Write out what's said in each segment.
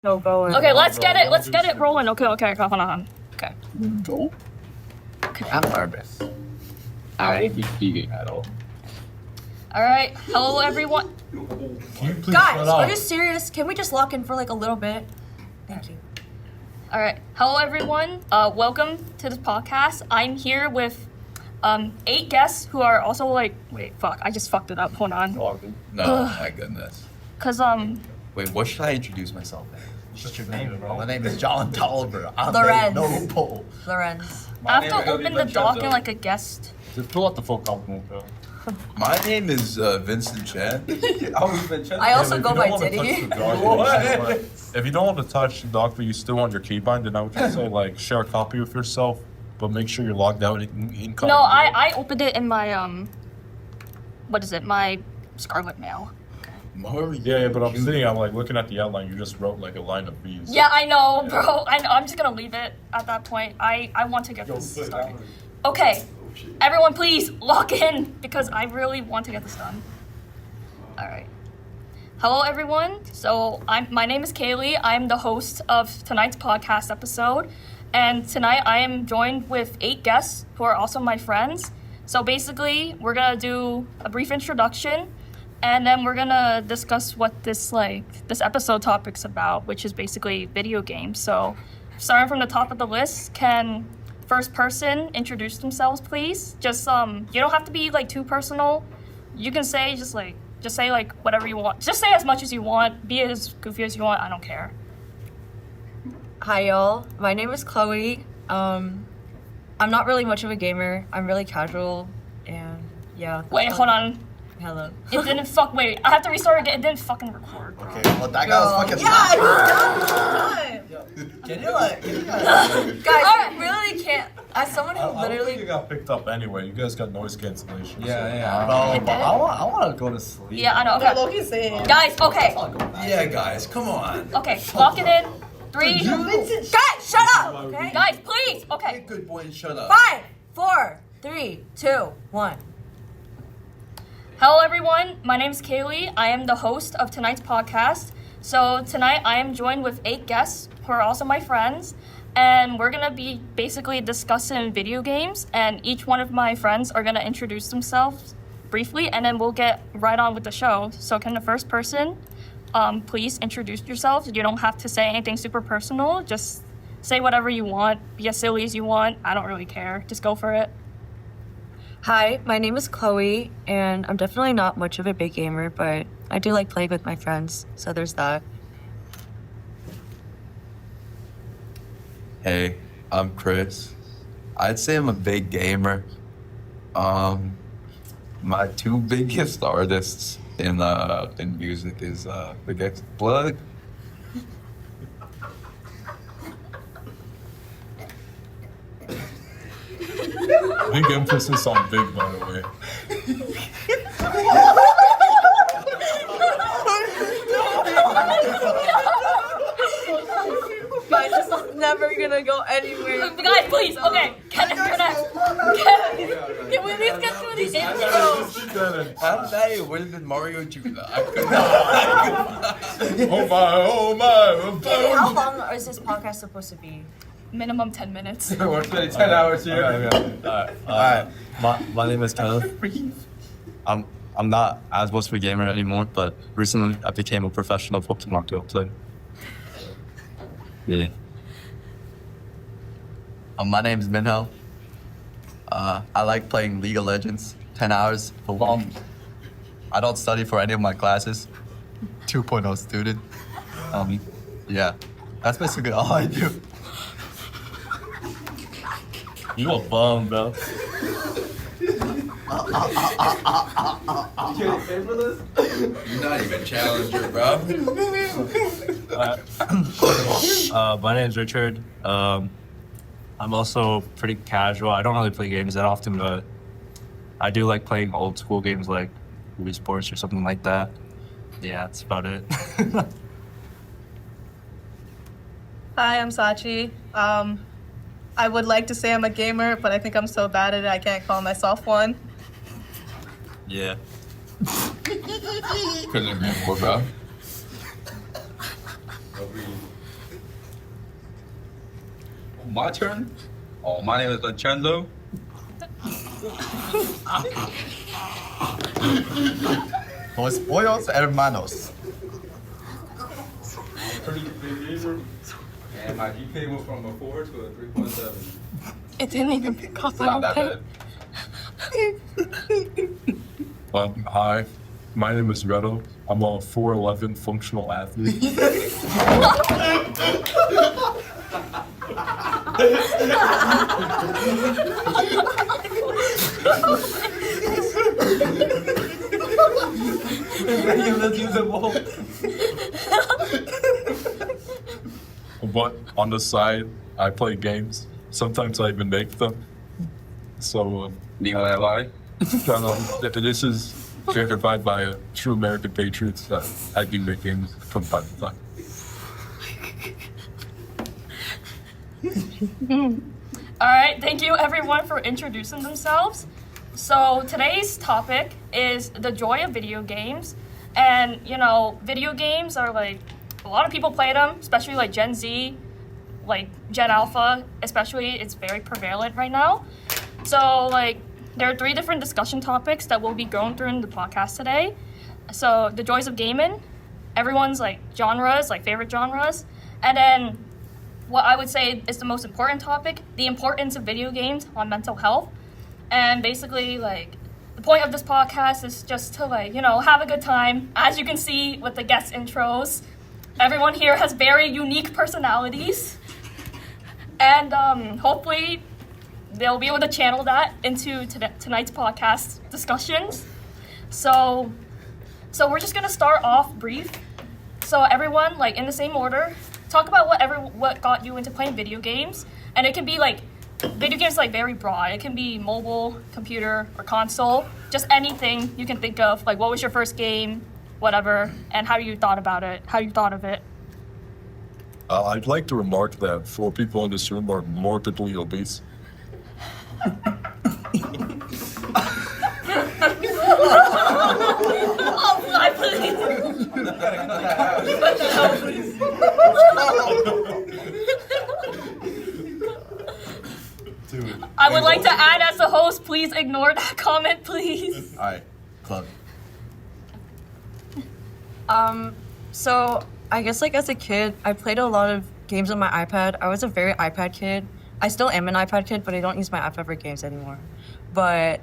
No going. Okay, let's get it rolling. Okay, hold on. Okay. Go. Okay. I'm nervous. I won't be speaking at all. Alright, hello everyone. Can you please Guys, shut are up? you serious? Can we just lock in for like a little bit? Thank you. Alright, hello everyone. Welcome to this podcast. I'm here with 8 guests who are also like, wait, fuck, I just fucked it up. Hold on. No, my goodness. Cause Wait, what should I introduce myself as? What's your name, bro? My name is John Tolliver. I'm Lorenz. a noble. Lorenz. I have to open the doc and like a guest. Just pull out the full compliment, bro. My name is Vincent Chan. I also go by Diddy. If you don't want to touch the doc, but you still want your keybind, then I would just say like share a copy with yourself, but make sure you're logged out in No, I opened it in my what is it? My Scarlet Mail. Yeah, but I'm like looking at the outline. You just wrote like a line of V's. Yeah, I know, bro. I know. I'm just gonna leave it at that point. I want to get this started. Okay, everyone, please lock in because I really want to get this done. All right. Hello, everyone. So my name is Kaylee. I'm the host of tonight's podcast episode, and tonight I am joined with 8 guests who are also my friends. So basically, we're gonna do a brief introduction. And then we're gonna discuss what this episode topic's about, which is basically video games. So, starting from the top of the list, can first person introduce themselves, please? Just you don't have to be like too personal. You can say just say like whatever you want. Just say as much as you want. Be as goofy as you want. I don't care. Hi y'all. My name is Chloe. I'm not really much of a gamer. I'm really casual, and yeah. Wait, hold on. Hello. It didn't wait, I have to restart again. It didn't fucking record. Okay, well that guy was fucking Can you like Guys, I really can't. As someone who I don't think literally. you got picked up anyway. You guys got noise cancellation. Yeah. It But did? I want to go to sleep. Yeah, I know. Okay. Guys, okay. Yeah, guys, come on. Okay, lock it in. 3. Guys, shut up! Okay? Guys, please. Hey, Okay. good boy, and shut up. 5, 4, 3, 2, 1. Hello, everyone. My name is Kaylee. I am the host of tonight's podcast. So tonight I am joined with 8 guests who are also my friends. And we're going to be basically discussing video games. And each one of my friends are going to introduce themselves briefly. And then we'll get right on with the show. So can the first person please introduce yourself? You don't have to say anything super personal. Just say whatever you want. Be as silly as you want. I don't really care. Just go for it. Hi, my name is Chloe, and I'm definitely not much of a big gamer, but I do like playing with my friends, so there's that. Hey, I'm Chris. I'd say I'm a big gamer. My 2 biggest artists in music is Big X Blood. Big emphasis on big, by the way. Guys, this is never gonna go anywhere. Guys, please. Okay. Can we at least get through the intro? How did that? It would have been Mario Jr. I could not. Oh my. Katie, how long is this podcast supposed to be? Minimum 10 minutes. We're spending 10 hours here. Alright, my name is Kenneth. I'm not as much of a gamer anymore, but recently I became a professional Pokemon Go player. Yeah. My name's Minho. I like playing League of Legends 10 hours for long. I don't study for any of my classes. 2.0 student. Yeah, that's basically all I do. You a bum, bro. You're not even challenger, bro. My name's Richard. I'm also pretty casual. I don't really play games that often, but I do like playing old school games like Wii Sports or something like that. Yeah, that's about it. Hi, I'm Sachi. I would like to say I'm a gamer, but I think I'm so bad at it I can't call myself one. Yeah. Couldn't agree more, bro. My turn? Oh, my name is Vincenzo. Los pollos hermanos. Pretty big gamer. And my GPA went from a 4 to a 3.7. It didn't even pick up. It's not that bad. Hi, my name is Reto. I'm a 4'11" functional athlete. But on the side, I play games. Sometimes I even make them. So, this is verified by a true American patriots that I do make games from time to time. All right, thank you everyone for introducing themselves. So today's topic is the joy of video games. And, you know, video games are like, a lot of people play them, especially like Gen Z, like Gen Alpha, especially, it's very prevalent right now. So like, there are 3 different discussion topics that we'll be going through in the podcast today. So the joys of gaming, everyone's like genres, like favorite genres, and then what I would say is the most important topic, the importance of video games on mental health. And basically, like, the point of this podcast is just to, like, you know, have a good time. As you can see with the guest intros, everyone here has very unique personalities. And hopefully they'll be able to channel that into tonight's podcast discussions. So we're just gonna start off brief. So everyone, like, in the same order, talk about what got you into playing video games. And it can be like, video games like very broad. It can be mobile, computer, or console. Just anything you can think of. Like, what was your first game, whatever, and how you thought about it, how you thought of it. I'd like to remark that 4 people in this room are morbidly obese. Oh, I believe. Dude. I would like to add, as the host, please ignore that comment, please. All right, club. So I guess like as a kid, I played a lot of games on my iPad. I was a very iPad kid. I still am an iPad kid, but I don't use my iPad for games anymore. But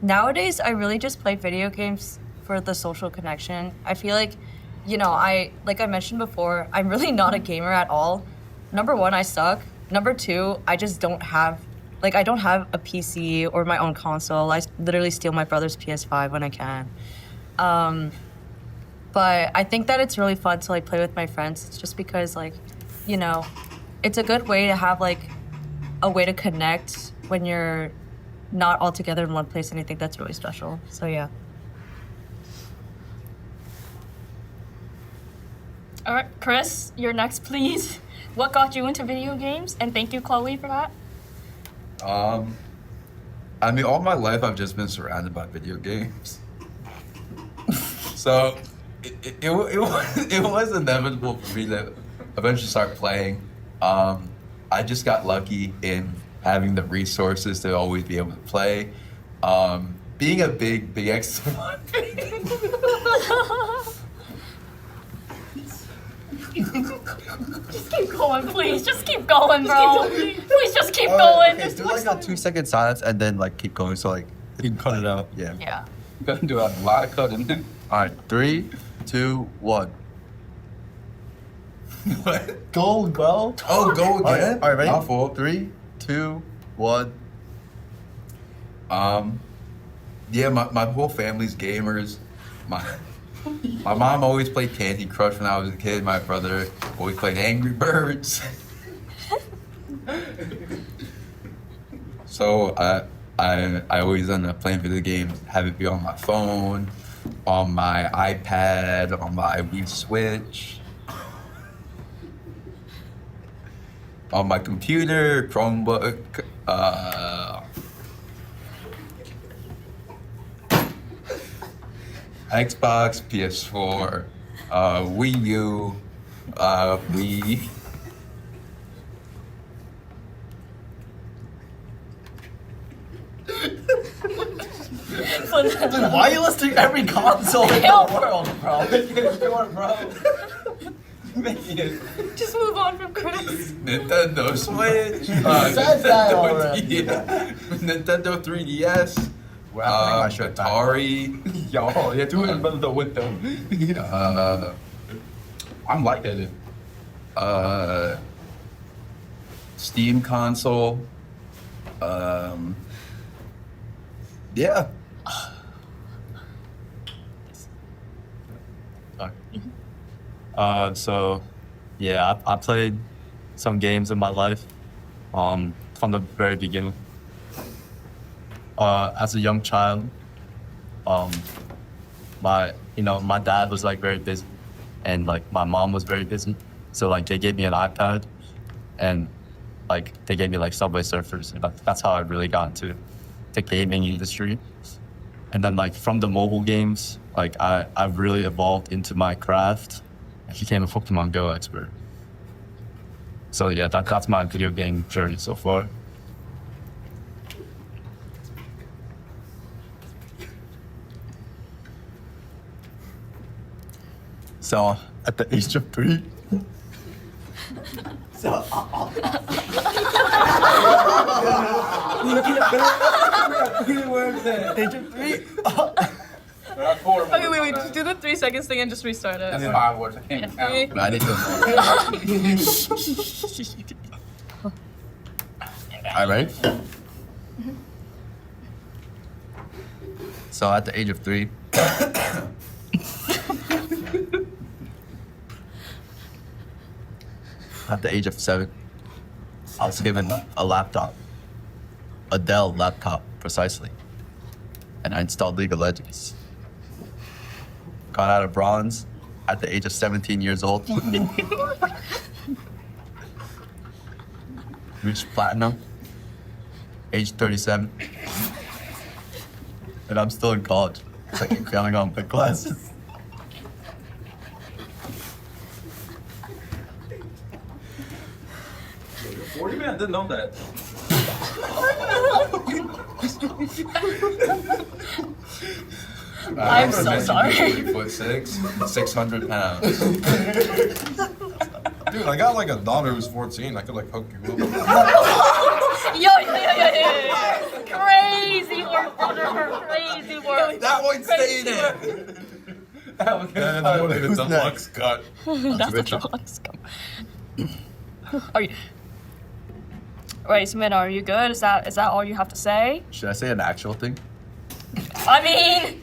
nowadays, I really just play video games for the social connection. I feel like, you know, like I mentioned before, I'm really not a gamer at all. Number 1, I suck. Number 2, I just don't have, like, I don't have a PC or my own console. I literally steal my brother's PS5 when I can. But I think that it's really fun to, like, play with my friends. It's just because, like, you know, it's a good way to have, like, a way to connect when you're not all together in one place, and I think that's really special. So, yeah. All right, Chris, you're next, please. What got you into video games? And thank you, Chloe, for that. I mean, all my life I've just been surrounded by video games. So it was inevitable for me to eventually start playing. I just got lucky in having the resources to always be able to play. Being a big X1 Just keep going, please. Just keep going, bro. Please just keep going. Okay, do like a 2-second silence and then like keep going. So like You can cut it out. yeah. Yeah. You gotta do a lot of cutting. All right, 3, 2, 1. What? Go, go. Oh, go again? All right, ready? My fault. 3, 2, 1. Yeah, my whole family's gamers. My mom always played Candy Crush when I was a kid. My brother always played Angry Birds. So I always end up playing video games, have it be on my phone, on my iPad, on my Wii Switch, on my computer, Chromebook, Xbox, PS4, Wii U, Wii. Dude, why are you listing every console in Kill. the world, bro? Sure, bro. Just move on from Chris. Nintendo Switch. said that already. Nintendo 3DS. We're putting my shirt back. Atari. Yo, yeah, do it with the window. I'm liking it. Steam console. Yeah. So, yeah, I played some games in my life from the very beginning. As a young child, my dad was like very busy, and like my mom was very busy. So like they gave me an iPad, and like they gave me like Subway Surfers, and that's how I really got into the gaming industry. And then like from the mobile games, like I've really evolved into my craft. I became a Pokemon Go expert. So yeah, that's my video game journey so far. So at the age of 3, Okay, wait, just do the 3 seconds thing and just restart it. That's 5 words. I can't count. Three. I need to. All right. So at the age of 3, at the age of 7, I was given a laptop, a Dell laptop precisely, and I installed League of Legends. Got out of bronze at the age of 17 years old. Reached platinum, age 37. And I'm still in college. It's like I'm failing on my classes. Man, I didn't know that. I'm so sorry. 8'6", 600 pounds. Dude, I got like a daughter who's 14. I could like hook you up. Yo. Crazy work, Dodener. Crazy work. That one stayed in. And it's a deluxe cut. That's the deluxe cup. Are you? Wait, Samantha, are you good? Is that all you have to say? Should I say an actual thing? I mean,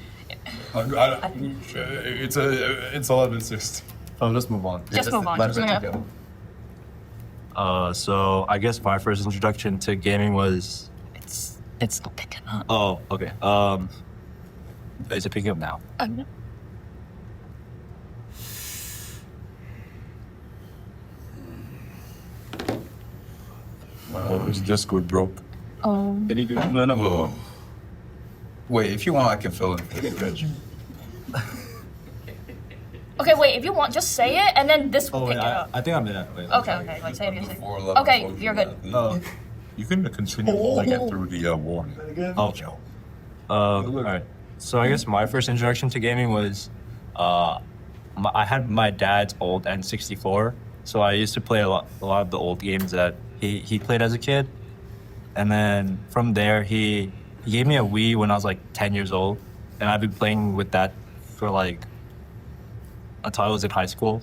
It's 11:60. Oh, let's move on. Just move on. Let Just it move go. So I guess my first introduction to gaming was. it's not picking up. Oh, okay. Is it picking up now? His Discord broke. Any good? No. Whoa. Wait, if you want, I can fill in. Okay, wait. If you want, just say it, and then this will Oh, pick wait, it up. I think I'm in it. Wait, Okay. Like say it again. Before 11, Okay, close you're your good. mouth. You can continue to get through the warning. Oh, all right. So I guess my first introduction to gaming was, I had my dad's old N64, so I used to play a lot of the old games that he played as a kid, and then from there he gave me a Wii when I was like 10 years old, and I've been playing with that for like until I was in high school,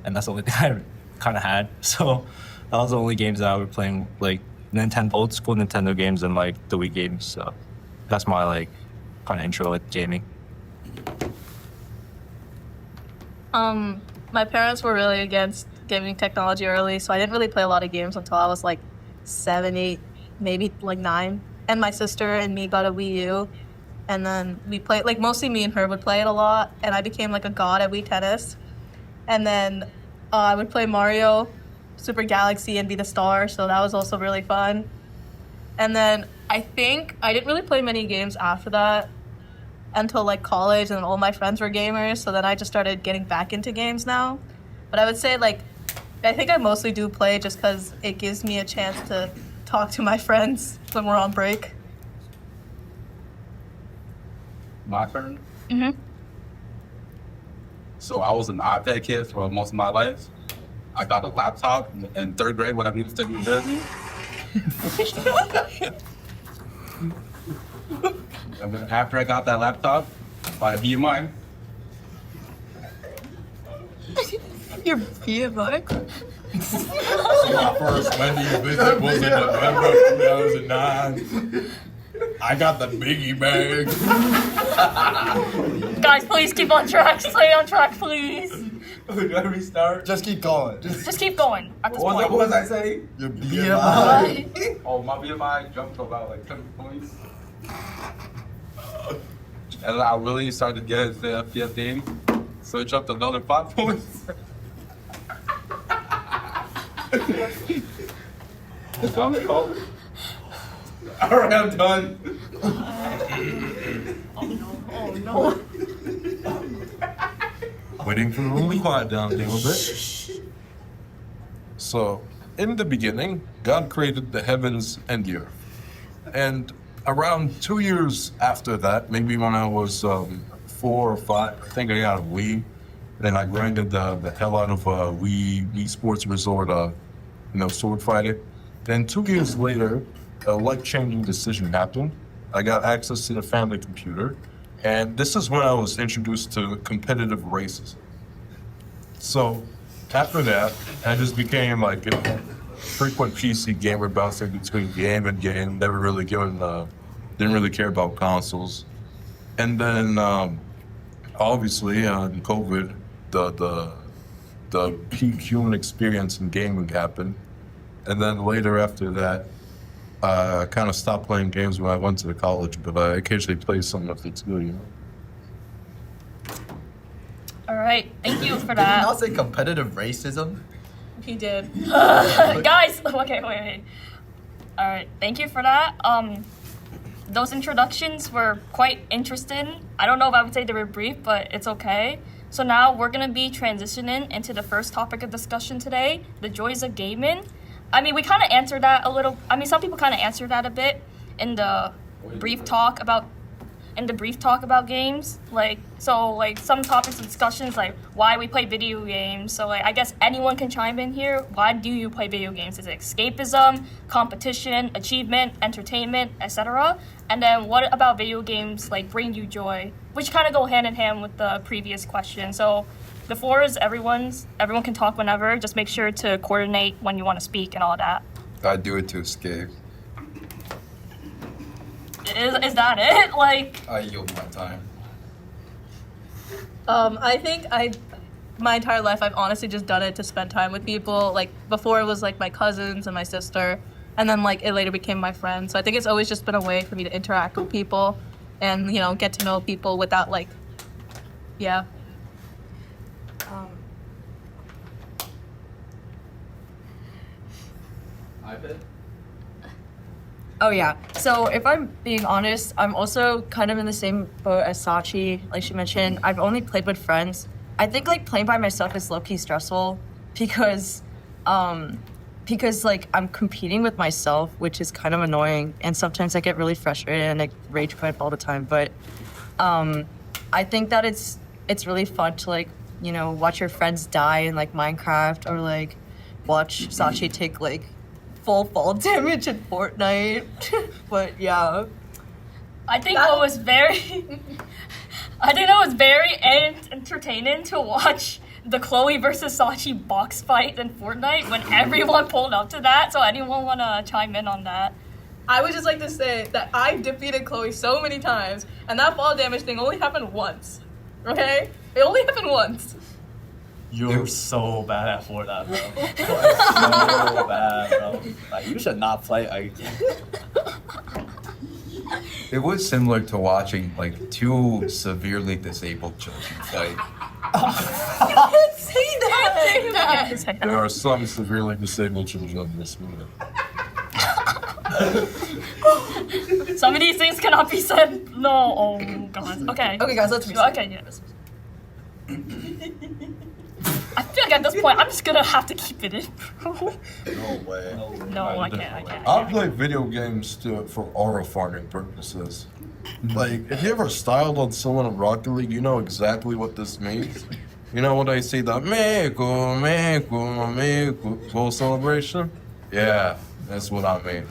and that's the only thing I kind of had. So that was the only games that I was playing, like old school Nintendo games and like the Wii games. So that's my like kind of intro with gaming. My parents were really against gaming technology early, so I didn't really play a lot of games until I was like 7, 8, maybe like 9. And my sister and me got a Wii U, and then we played, like mostly me and her would play it a lot, and I became like a god at Wii Tennis. And then I would play Mario, Super Galaxy, and be the star, so that was also really fun. And then I think I didn't really play many games after that until like college, and all my friends were gamers, so then I just started getting back into games now. But I would say like I think I mostly do play just because it gives me a chance to talk to my friends when we're on break. My turn. Mm-hmm. So I was an iPad kid for most of my life. I got a laptop in third grade when I needed to do this. And then after I got that laptop, by BMI, Your BMI? So my first Wendy's visit was in November 2009. I got the biggie bag. Guys, please keep on track. Stay on track, please. Do I restart? Just keep going. Just keep going at this What point. was I saying? Your BMI. oh, my BMI jumped to about like 10 points. And I really started to get into the FPS game, so it jumped another 5 points. Alright, I'm done. Oh no. Waiting for the room to quiet down a little bit. So, in the beginning, God created the heavens and the earth. And around 2 years after that, maybe when I was 4 or 5, I think I got a Wii. Then I grinded the hell out of Wii Sports Resort, sword fighting. Then 2 years later, a life-changing decision happened. I got access to the family computer, and this is when I was introduced to competitive racism. So after that, I just became like a frequent PC gamer, bouncing between game and game. Never really didn't really care about consoles. And then obviously in COVID, the peak human experience in gaming happened. And then later after that, I kind of stopped playing games when I went to college, but I occasionally play some if it's good, All right, thank you for Did you that. not say competitive racism? He did. Guys, okay, wait. All right, thank you for that. Those introductions were quite interesting. I don't know if I would say they were brief, but it's okay. So now we're gonna be transitioning into the first topic of discussion today, the joys of gaming. I mean, we kind of answered that a little. I mean, some people kind of answered that a bit in the brief talk about games. Like some topics of discussions, like why we play video games. So I guess anyone can chime in here. Why do you play video games? Is it escapism, competition, achievement, entertainment, etc.? And then what about video games like bring you joy, which kind of go hand in hand with the previous question. So the floor is everyone's. Everyone can talk whenever. Just make sure to coordinate when you want to speak and all that. I do it to escape. Is that it? Like, I yield my time. I think my entire life I've honestly just done it to spend time with people. Like before it was like my cousins and my sister, and then like it later became my friends. So I think it's always just been a way for me to interact with people and get to know people without like, yeah. Oh yeah. So if I'm being honest, I'm also kind of in the same boat as Sachi. Like she mentioned, I've only played with friends. I think like playing by myself is low-key stressful because like I'm competing with myself, which is kind of annoying, and sometimes I get really frustrated and I rage quit all the time. But I think that it's really fun to like watch your friends die in like Minecraft, or like watch Sachi take like full fall damage in Fortnite. But yeah. I think it was very entertaining to watch the Chloe versus Sachi box fight in Fortnite when everyone pulled up to that. So anyone want to chime in on that? I would just like to say that I defeated Chloe so many times, and that fall damage thing only happened once. Okay? It only happened once. You're so bad at Fortnite, bro. So bad, bro. Like, you should not play. It was similar to watching like two severely disabled children fight. Say that! There are some severely disabled children in this movie. Some of these things cannot be said. No, oh god. Okay. Okay, guys, let's reset. Okay, yes. I feel like at this point, I'm just gonna have to keep it in. No way. No, I can't. I play video games for aura farming purposes. Like, if you ever styled on someone in Rocket League, you know exactly what this means. You know when they say the Mexico, goal celebration? Yeah, that's what I mean.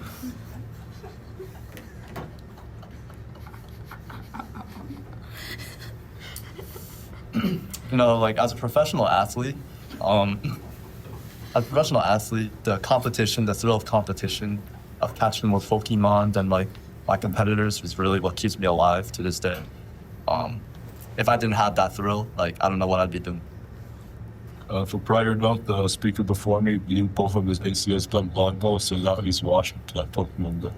You know, like as a professional athlete, the competition, the thrill of competition, of catching more Pokemon than like my competitors is really what keeps me alive to this day. If I didn't have that thrill, like I don't know what I'd be doing. For prior note, the speaker before me, both of his ACS playing volleyball, so now he's watching that Pokemon Go.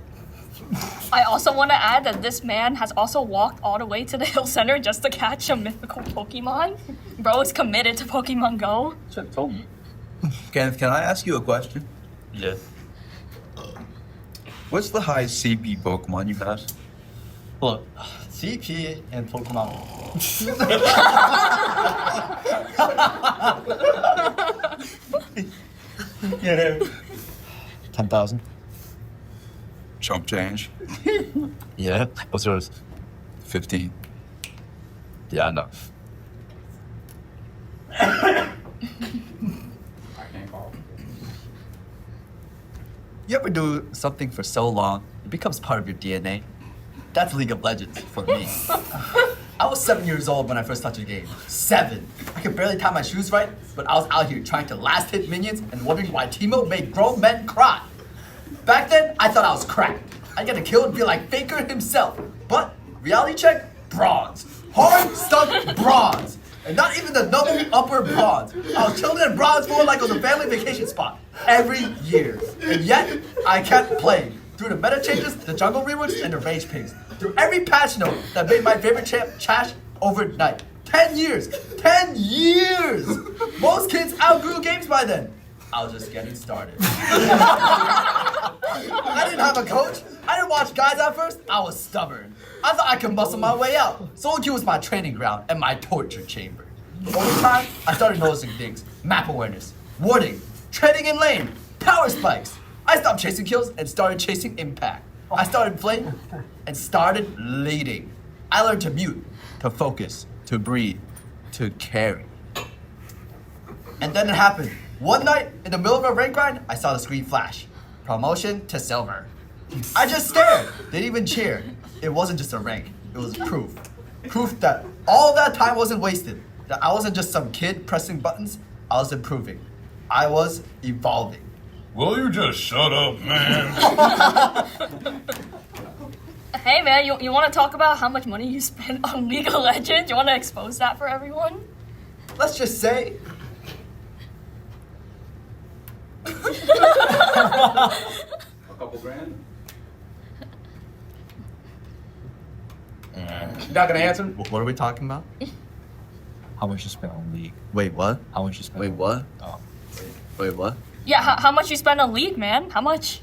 I also want to add that this man has also walked all the way to the Hill Center just to catch a mythical Pokemon. Bro is committed to Pokemon Go. Shit, told me. Kenneth, can I ask you a question? Yeah. What's the highest CP Pokemon you have? Look, CP and Pokemon. Yeah. 10,000. Chump change. Yeah. What's yours? 15. Yeah, I know. You ever do something for so long, it becomes part of your DNA? That's League of Legends for me. I was 7 years old when I first touched the game. 7. I could barely tie my shoes right, but I was out here trying to last hit minions and wondering why Teemo made grown men cry. Back then, I thought I was cracked. I'd get a kill and be like Faker himself. But, reality check, bronze. Hard stuck bronze. And not even the double upper bronze. I was chilling in bronze floor like it was a family vacation spot. Every year. And yet, I kept playing. Through the meta changes, the jungle reworks, and the rage pings. Through every patch note that made my favorite champ Chash overnight. 10 years! 10 years! Most kids outgrew games by then. I was just getting started. I didn't have a coach. I didn't watch guys at first. I was stubborn. I thought I could muscle my way out. Solo queue was my training ground and my torture chamber. Over time, I started noticing things. Map awareness, warding, trading in lane, power spikes. I stopped chasing kills and started chasing impact. I started playing and started leading. I learned to mute, to focus, to breathe, to carry. And then it happened. One night, in the middle of a rank grind, I saw the screen flash. Promotion to silver. I just stared, didn't even cheer. It wasn't just a rank, it was proof. Proof that all that time wasn't wasted. That I wasn't just some kid pressing buttons, I was improving. I was evolving. Will you just shut up, man? Hey man, you want to talk about how much money you spent on League of Legends? You want to expose that for everyone? Let's just say, A couple grand? not gonna answer? What are we talking about? How much you spent on League? Wait, what? How much you spent? Wait, what? Oh. Wait, what? Yeah, how much you spend on League, man? How much?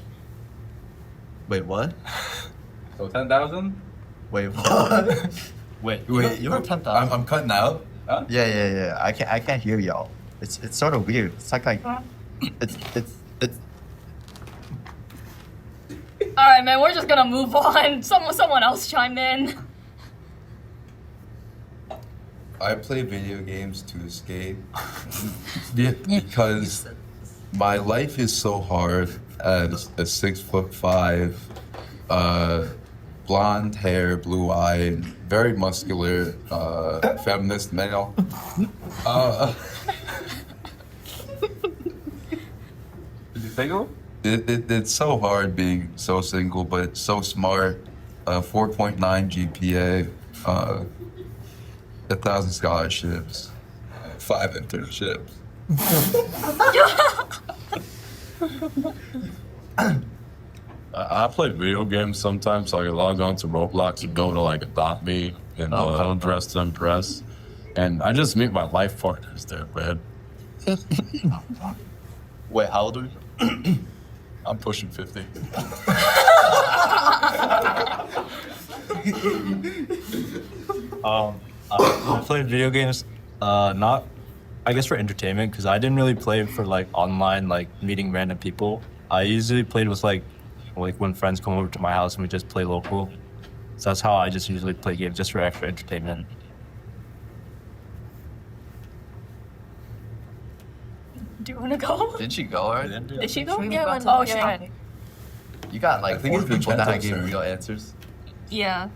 Wait, what? So 10,000? Wait, what? Wait. You were 10,000. I'm cutting out. Yeah. I can't hear y'all. It's sort of weird. It's like it's. All right, man, we're just gonna move on. Someone else chime in. I play video games to escape because my life is so hard as a 6'5", blonde hair, blue eyed, very muscular, feminist male. Did you single? It's so hard being so single, but so smart. 4.9 GPA, 1,000 scholarships, 5 internships. I play video games sometimes, so I log on to Roblox and go to like Adopt Me and Dress to Impress. And I just meet my life partners there, man. Wait, how old are you? I'm pushing 50. I played video games, not, I guess for entertainment, because I didn't really play for like online, like meeting random people. I usually played with like when friends come over to my house and we just play local. So that's how I just usually play games, just for extra entertainment. Do you want to go? Didn't she go already? Did she go? we Yeah, move on when, to the Oh, next shit. You got like I think 4 it's people that Vincenzo's gave turn. real answers. Yeah.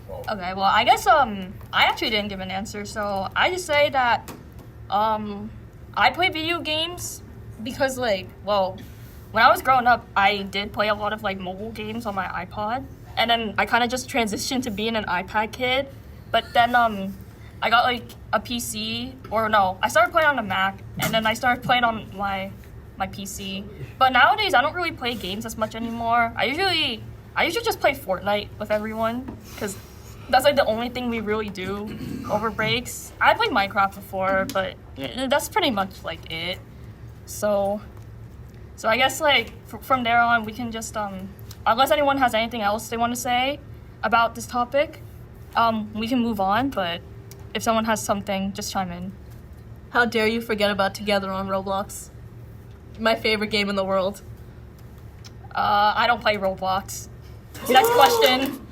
Okay, well, I guess I actually didn't give an answer, so I just say that I play video games because like, well, when I was growing up, I did play a lot of like mobile games on my iPod, and then I kind of just transitioned to being an iPad kid. But then I got like a PC, or no, I started playing on a Mac, and then I started playing on my PC. But nowadays, I don't really play games as much anymore. I usually just play Fortnite with everyone, because that's like the only thing we really do over breaks. I played Minecraft before, but that's pretty much like it. So I guess like from there on, we can just unless anyone has anything else they want to say about this topic, we can move on. But if someone has something, just chime in. How dare you forget about Together on Roblox? My favorite game in the world. I don't play Roblox. Next question.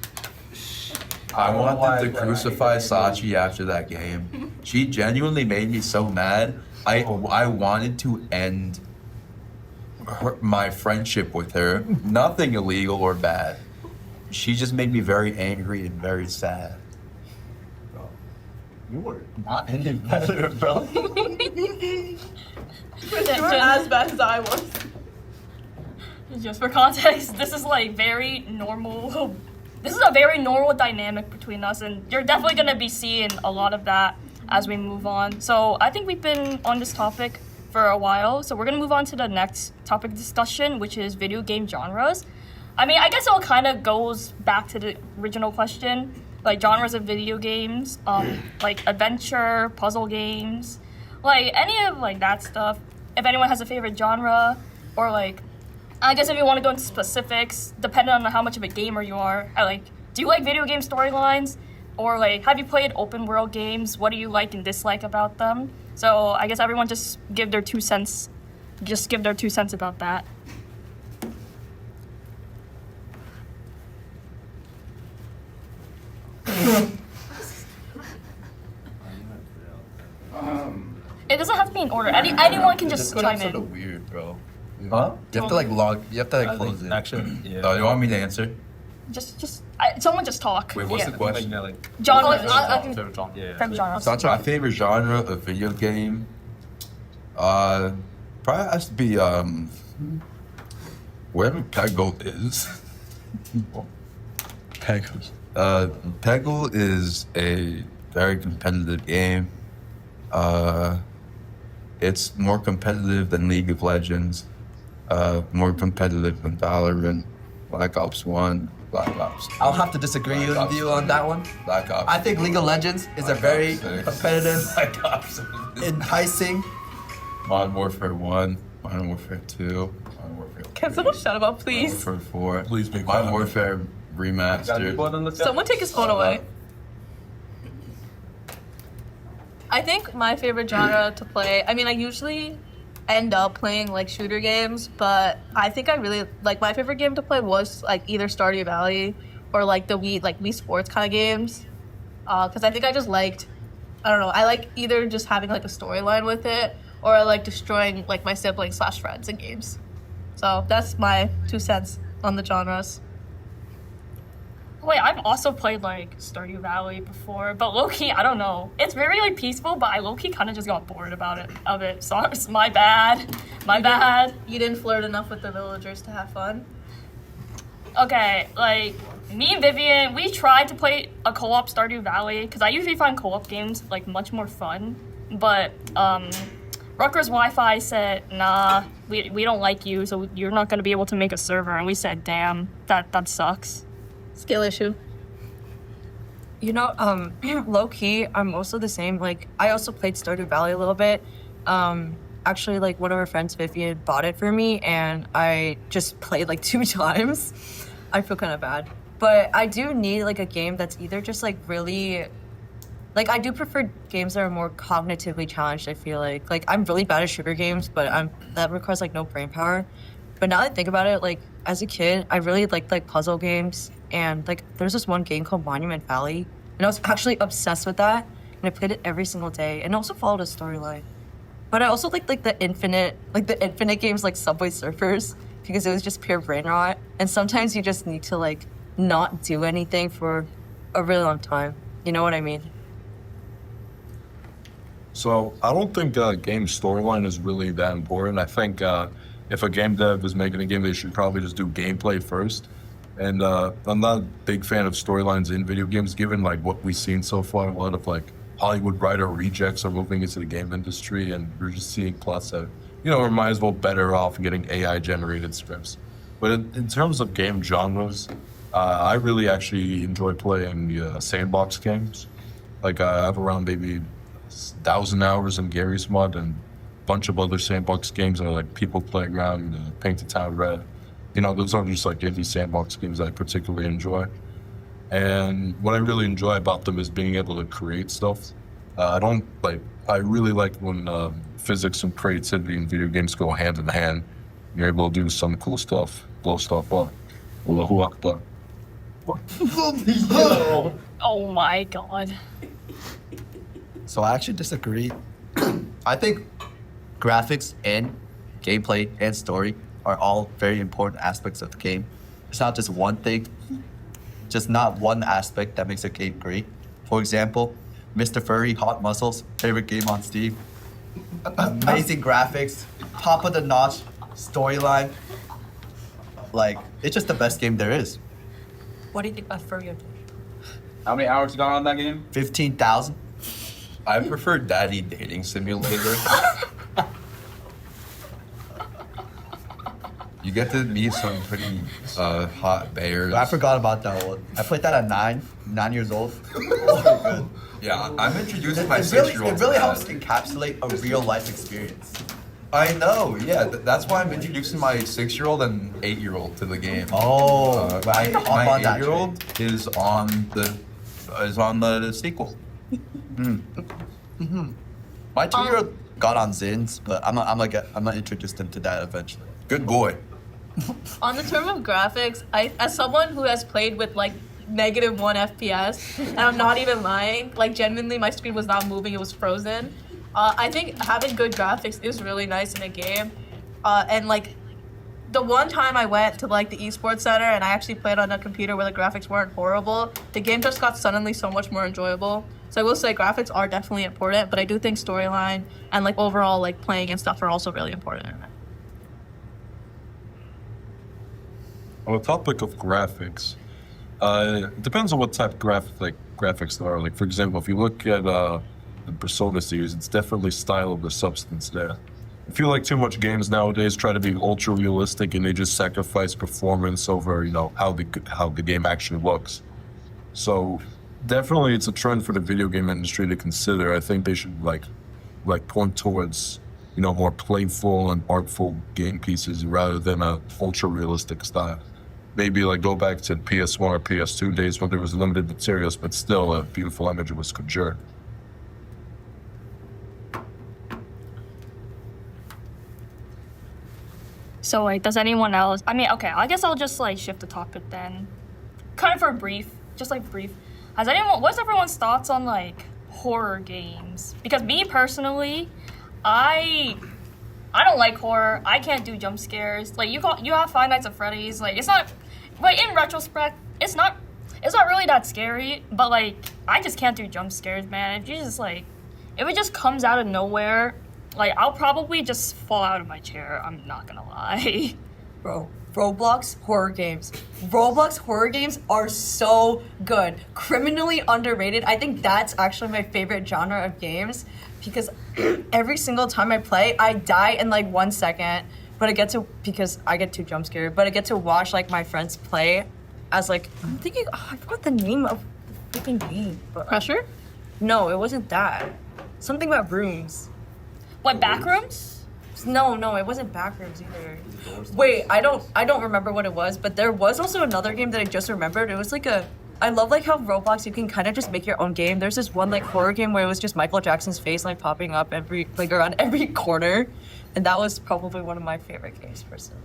I wanted to crucify Sachi after that game. She genuinely made me so mad. I wanted to end my friendship with her. Nothing illegal or bad. She just made me very angry and very sad. You were not ending better, bro. You were as bad as I was. Just for context, this is like very normal. This is a very normal dynamic between us, and you're definitely gonna be seeing a lot of that as we move on. So I think we've been on this topic for a while, so we're gonna move on to the next topic discussion, which is video game genres. I mean, I guess it all kind of goes back to the original question, like genres of video games, like adventure, puzzle games, like any of like that stuff. If anyone has a favorite genre, or like, I guess if you want to go into specifics, depending on how much of a gamer you are, do you like video game storylines? Or like, have you played open world games? What do you like and dislike about them? So I guess everyone just give their 2 cents. Just give their 2 cents about that. It doesn't have to be in order. Anyone can just chime Sort in. of weird, bro. Huh? You have to like log. You have to like I close think it. actually, yeah. Oh, you want me to answer? Someone just talk. Wait, what's Yeah. the question? Genre. Yeah. From genre. My favorite genre of video game, probably has to be wherever Peggle is. Peggle. Peggle is a very competitive game. It's more competitive than League of Legends, more competitive than Valorant, Black Ops 1, Black Ops 2. I'll have to disagree with you on that one. Black Ops. I think League of Legends is a very competitive, Black Ops. enticing. Modern Warfare 1, Modern Warfare 2, Modern Warfare 3. Can someone shut up, Modern please? Warfare 4. Please be Modern quiet. Warfare Remastered. Someone take his phone away. I think my favorite genre to play, I mean, I usually end up playing like shooter games, but I think I really, like, my favorite game to play was like either Stardew Valley or like the Wii Sports kind of games. Because I think I just liked, I don't know, I like either just having like a storyline with it, or I like destroying like my siblings / friends in games. So that's my 2 cents on the genres. Wait, I've also played like Stardew Valley before, but low-key, I don't know. It's very like peaceful, but I low-key kind of just got bored of it. Sorry, my bad. My bad. You didn't flirt enough with the villagers to have fun? Okay, like me and Vivian, we tried to play a co-op Stardew Valley because I usually find co-op games like much more fun, but Rutgers Wi-Fi said, nah, we don't like you, so you're not gonna be able to make a server, and we said, damn, that sucks. Skill issue. You know, low key, I'm also the same. Like, I also played Stardew Valley a little bit. Actually, like, one of our friends, Vivian, bought it for me, and I just played like 2 times. I feel kind of bad. But I do need like a game that's either just like really, like, I do prefer games that are more cognitively challenged, I feel like. Like, I'm really bad at shooter games, but that requires like no brain power. But now that I think about it, like as a kid, I really liked like puzzle games, and like there's this one game called Monument Valley, and I was actually obsessed with that, and I played it every single day, and also followed a storyline. But I also liked like the infinite games like Subway Surfers, because it was just pure brain rot, and sometimes you just need to like not do anything for a really long time. You know what I mean? So I don't think game storyline is really that important. I think if a game dev is making a game, they should probably just do gameplay first. And I'm not a big fan of storylines in video games, given like what we've seen so far. A lot of like Hollywood writer rejects are moving into the game industry, and we're just seeing plots that, you know, we might as well better off getting AI generated scripts. But in terms of game genres, I really actually enjoy playing sandbox games. Like I have around maybe 1,000 hours in Gary's Mod and a bunch of other sandbox games that are like People Playground, Painted Town Red. You know, those are just like indie sandbox games that I particularly enjoy. And what I really enjoy about them is being able to create stuff. I really like when physics and creativity in video games go hand in hand. You're able to do some cool stuff, blow stuff up. Allahu Akbar. Oh my god. So I actually disagree. I think graphics and gameplay and story are all very important aspects of the game. It's not just one thing, just not one aspect that makes a game great. For example, Mr. Furry Hot Muscles, favorite game on Steam. Amazing graphics, top of the notch storyline. Like, it's just the best game there is. What do you think about Furry? How many hours you got on that game? 15,000. I prefer Daddy Dating Simulator. You get to meet some pretty hot bears. I forgot about that one. I played that at 9 years old. Really good. Yeah, I'm introducing my It really, 6-year-old. it really helps encapsulate a real life experience. I know, yeah. That's why I'm introducing my 6-year-old and 8-year-old to the game. Oh, right. My on that 8-year-old is on the sequel. My 2-year-old got on Zins, but I'm gonna introduce them to that eventually. Good boy. On the term of graphics, as someone who has played with like -1 FPS, and I'm not even lying, like genuinely my screen was not moving, it was frozen. I think having good graphics is really nice in a game. And like the one time I went to like the esports center and I actually played on a computer where the graphics weren't horrible, the game just got suddenly so much more enjoyable. So I will say graphics are definitely important, but I do think storyline and like overall like playing and stuff are also really important in it. On the topic of graphics, it depends on what type of graphics there are. Like, for example, if you look at the Persona series, it's definitely style over substance there. I feel like too much games nowadays try to be ultra realistic and they just sacrifice performance over, you know, how the game actually looks. So definitely it's a trend for the video game industry to consider. I think they should like point towards, you know, more playful and artful game pieces rather than a ultra realistic style. Maybe like go back to PS1 or PS2 days when there was limited materials, but still a beautiful image was conjured. So like, does anyone else? I mean, okay, I guess I'll just like shift the topic then, kind of for a brief, just like brief. What's everyone's thoughts on like horror games? Because me personally, I don't like horror. I can't do jump scares. Like you have Five Nights at Freddy's. Like it's not. Like in retrospect, it's not really that scary. But like I just can't do jump scares, man. If it just comes out of nowhere. Like, I'll probably just fall out of my chair. I'm not gonna lie. Bro, Roblox horror games. Roblox horror games are so good. Criminally underrated. I think that's actually my favorite genre of games because every single time I play, I die in like 1 second. But because I get too jump scared, but I get to watch like my friends play as like, I'm thinking, I forgot the name of the freaking game. But, Pressure? No, it wasn't that. Something about rooms. What, Backrooms? No, it wasn't Backrooms either. Wait, I don't remember what it was, but there was also another game that I just remembered. It was like I love like how Roblox you can kind of just make your own game. There's this one like horror game where it was just Michael Jackson's face like popping up around every corner, and that was probably one of my favorite games personally.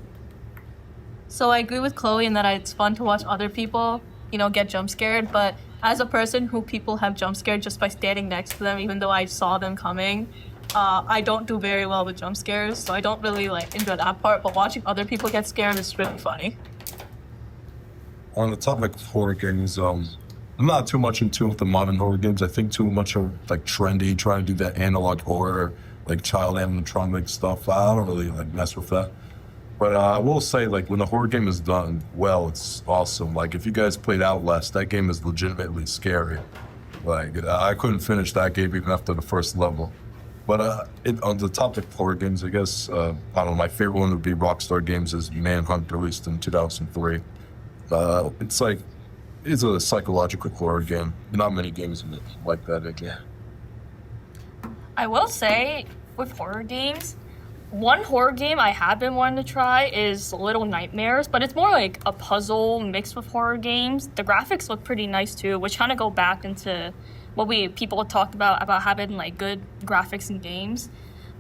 So I agree with Chloe in that it's fun to watch other people, get jump scared. But as a person who people have jump scared just by standing next to them, even though I saw them coming, I don't do very well with jump scares. So I don't really enjoy that part. But watching other people get scared is really funny. On the topic of horror games, I'm not too much in tune with the modern horror games. I think too much of trendy, trying to do that analog horror, child animatronic stuff. I don't really mess with that. But I will say, when the horror game is done well, it's awesome. If you guys played Outlast, that game is legitimately scary. I couldn't finish that game even after the first level. But on the topic of horror games, I guess, I don't know, my favorite one would be Rockstar Games' Manhunt, released in 2003. It's a psychological horror game. Not many games like that again. I will say, with horror games, one horror game I have been wanting to try is Little Nightmares, but it's more like a puzzle mixed with horror games. The graphics look pretty nice too, which kind of go back into what people talked about having good graphics in games.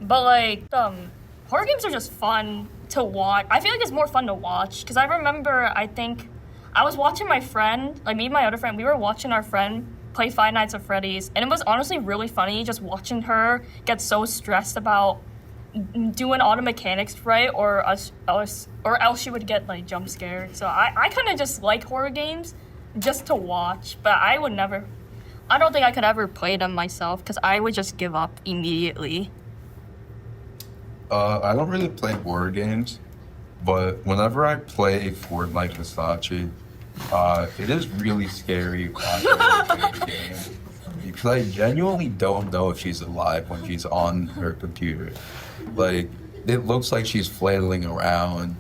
But horror games are just fun to watch. I feel like it's more fun to watch because I remember, I think I was watching my friend, me and my other friend, we were watching our friend play Five Nights at Freddy's, and it was honestly really funny just watching her get so stressed about doing all the mechanics right, or else she would get jump scared. So I kind of just like horror games just to watch, but I don't think I could ever play them myself because I would just give up immediately. I don't really play horror games, but whenever I play Fortnite Versace, it is really scary watching her play the game because I genuinely don't know if she's alive when she's on her computer. It looks like she's flailing around.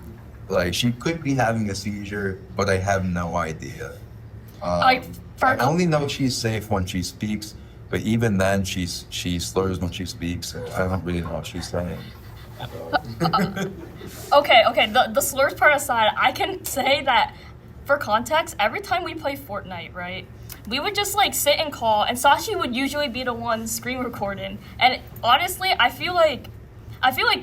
She could be having a seizure, but I have no idea. I only know she's safe when she speaks, but even then she slurs when she speaks. I don't really know what she's saying. Okay, the slurs part aside, I can say that for context, every time we play Fortnite, right, we would just sit and call, and Sashi would usually be the one screen recording. And honestly, I feel like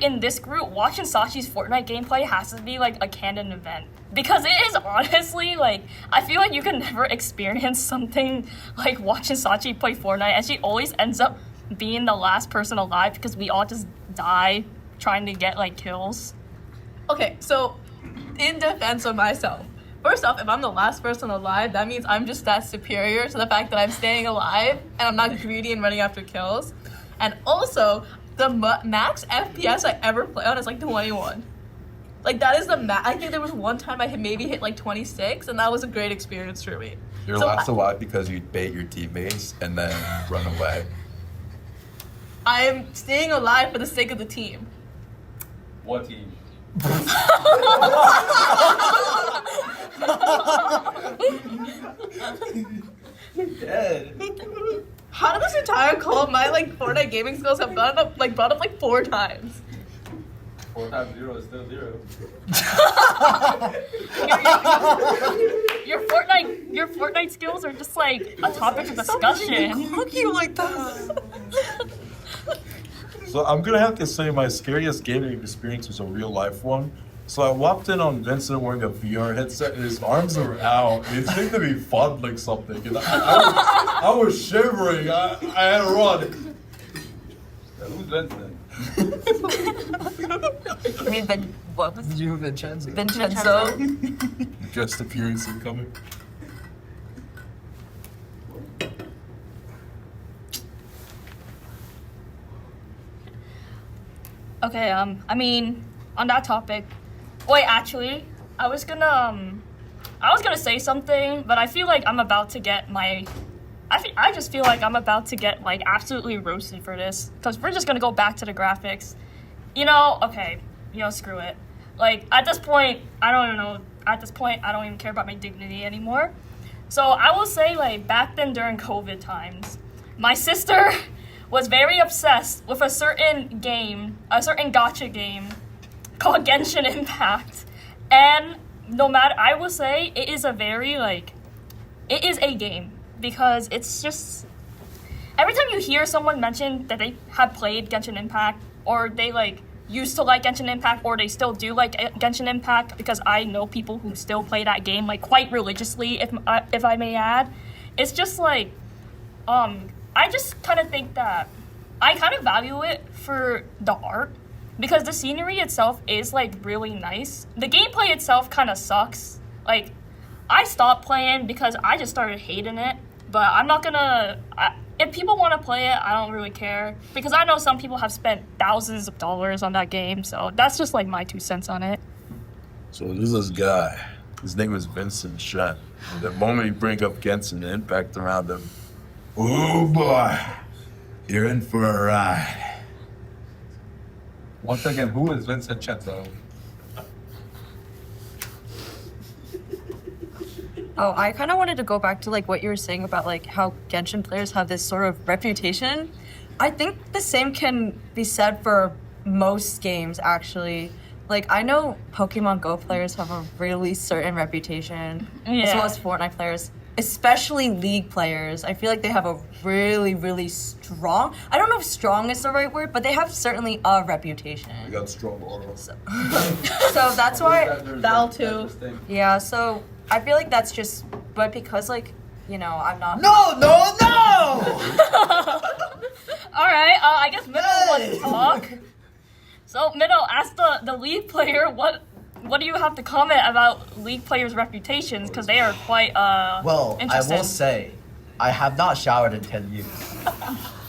in this group, watching Sashi's Fortnite gameplay has to be a canon event. Because it is honestly, I feel like you can never experience something like watching Sashi play Fortnite, and she always ends up being the last person alive because we all just die trying to get kills. Okay, so in defense of myself, first off, if I'm the last person alive, that means I'm just that superior to the fact that I'm staying alive and I'm not greedy and running after kills. And also, the max FPS I ever play on is 21. That is the max. I think there was one time I maybe hit 26, and that was a great experience for me. You're last alive because you bait your teammates and then run away. I am staying alive for the sake of the team. What team? Dead. How did this entire call my Fortnite gaming skills have brought up 4 times? 4 times 0 is still 0. Your Fortnite skills are just a topic of discussion. Look you like that. So I'm gonna have to say my scariest gaming experience was a real life one. So I walked in on Vincent wearing a VR headset and his arms were out. It seemed to be fondling something. And I was shivering. I had to run. Who's Vincent? I mean, what was You, Vincenzo. Vincenzo? Just appearance incoming. Okay, I mean, on that topic, wait, actually, I was gonna say something, but I feel like I'm about to get I just feel like I'm about to get absolutely roasted for this, because we're just gonna go back to the graphics. Okay, screw it. At this point, I don't even care about my dignity anymore. So I will say, back then during COVID times, my sister was very obsessed with a certain gacha game called Genshin Impact. And I will say it is it is a game, because it's just, every time you hear someone mention that they have played Genshin Impact, or they used to like Genshin Impact or they still do like Genshin Impact, because I know people who still play that game like quite religiously, if I may add. It's just like, I just kind of think that I kind of value it for the art, because the scenery itself is like really nice. The gameplay itself kind of sucks. Like, I stopped playing because I just started hating it, but I'm not gonna, if people want to play it, I don't really care, because I know some people have spent thousands of dollars on that game, so that's just like my 2 cents on it. So there's this guy. His name is Vincent Shen. The moment you bring up Genshin Impact around him, oh boy, you're in for a ride. Once again, who is Vincent Chetto? Oh, I kind of wanted to go back to like what you were saying about like how Genshin players have this sort of reputation. I think the same can be said for most games, actually. Like, I know Pokemon Go players have a really certain reputation, as well as Fortnite players, especially League players. I feel like they have a really, really strong, I don't know if strong is the right word, but they have certainly a reputation. You got strong aura. So that's why, Val too. yeah, so I feel like that's just, but because like, you know, I'm not. No! All right, I guess Minnow wants to talk. So Minnow, ask the League player, what do you have to comment about League players' reputations? Because they are quite Well, I interesting. will say, I have not showered in 10 years.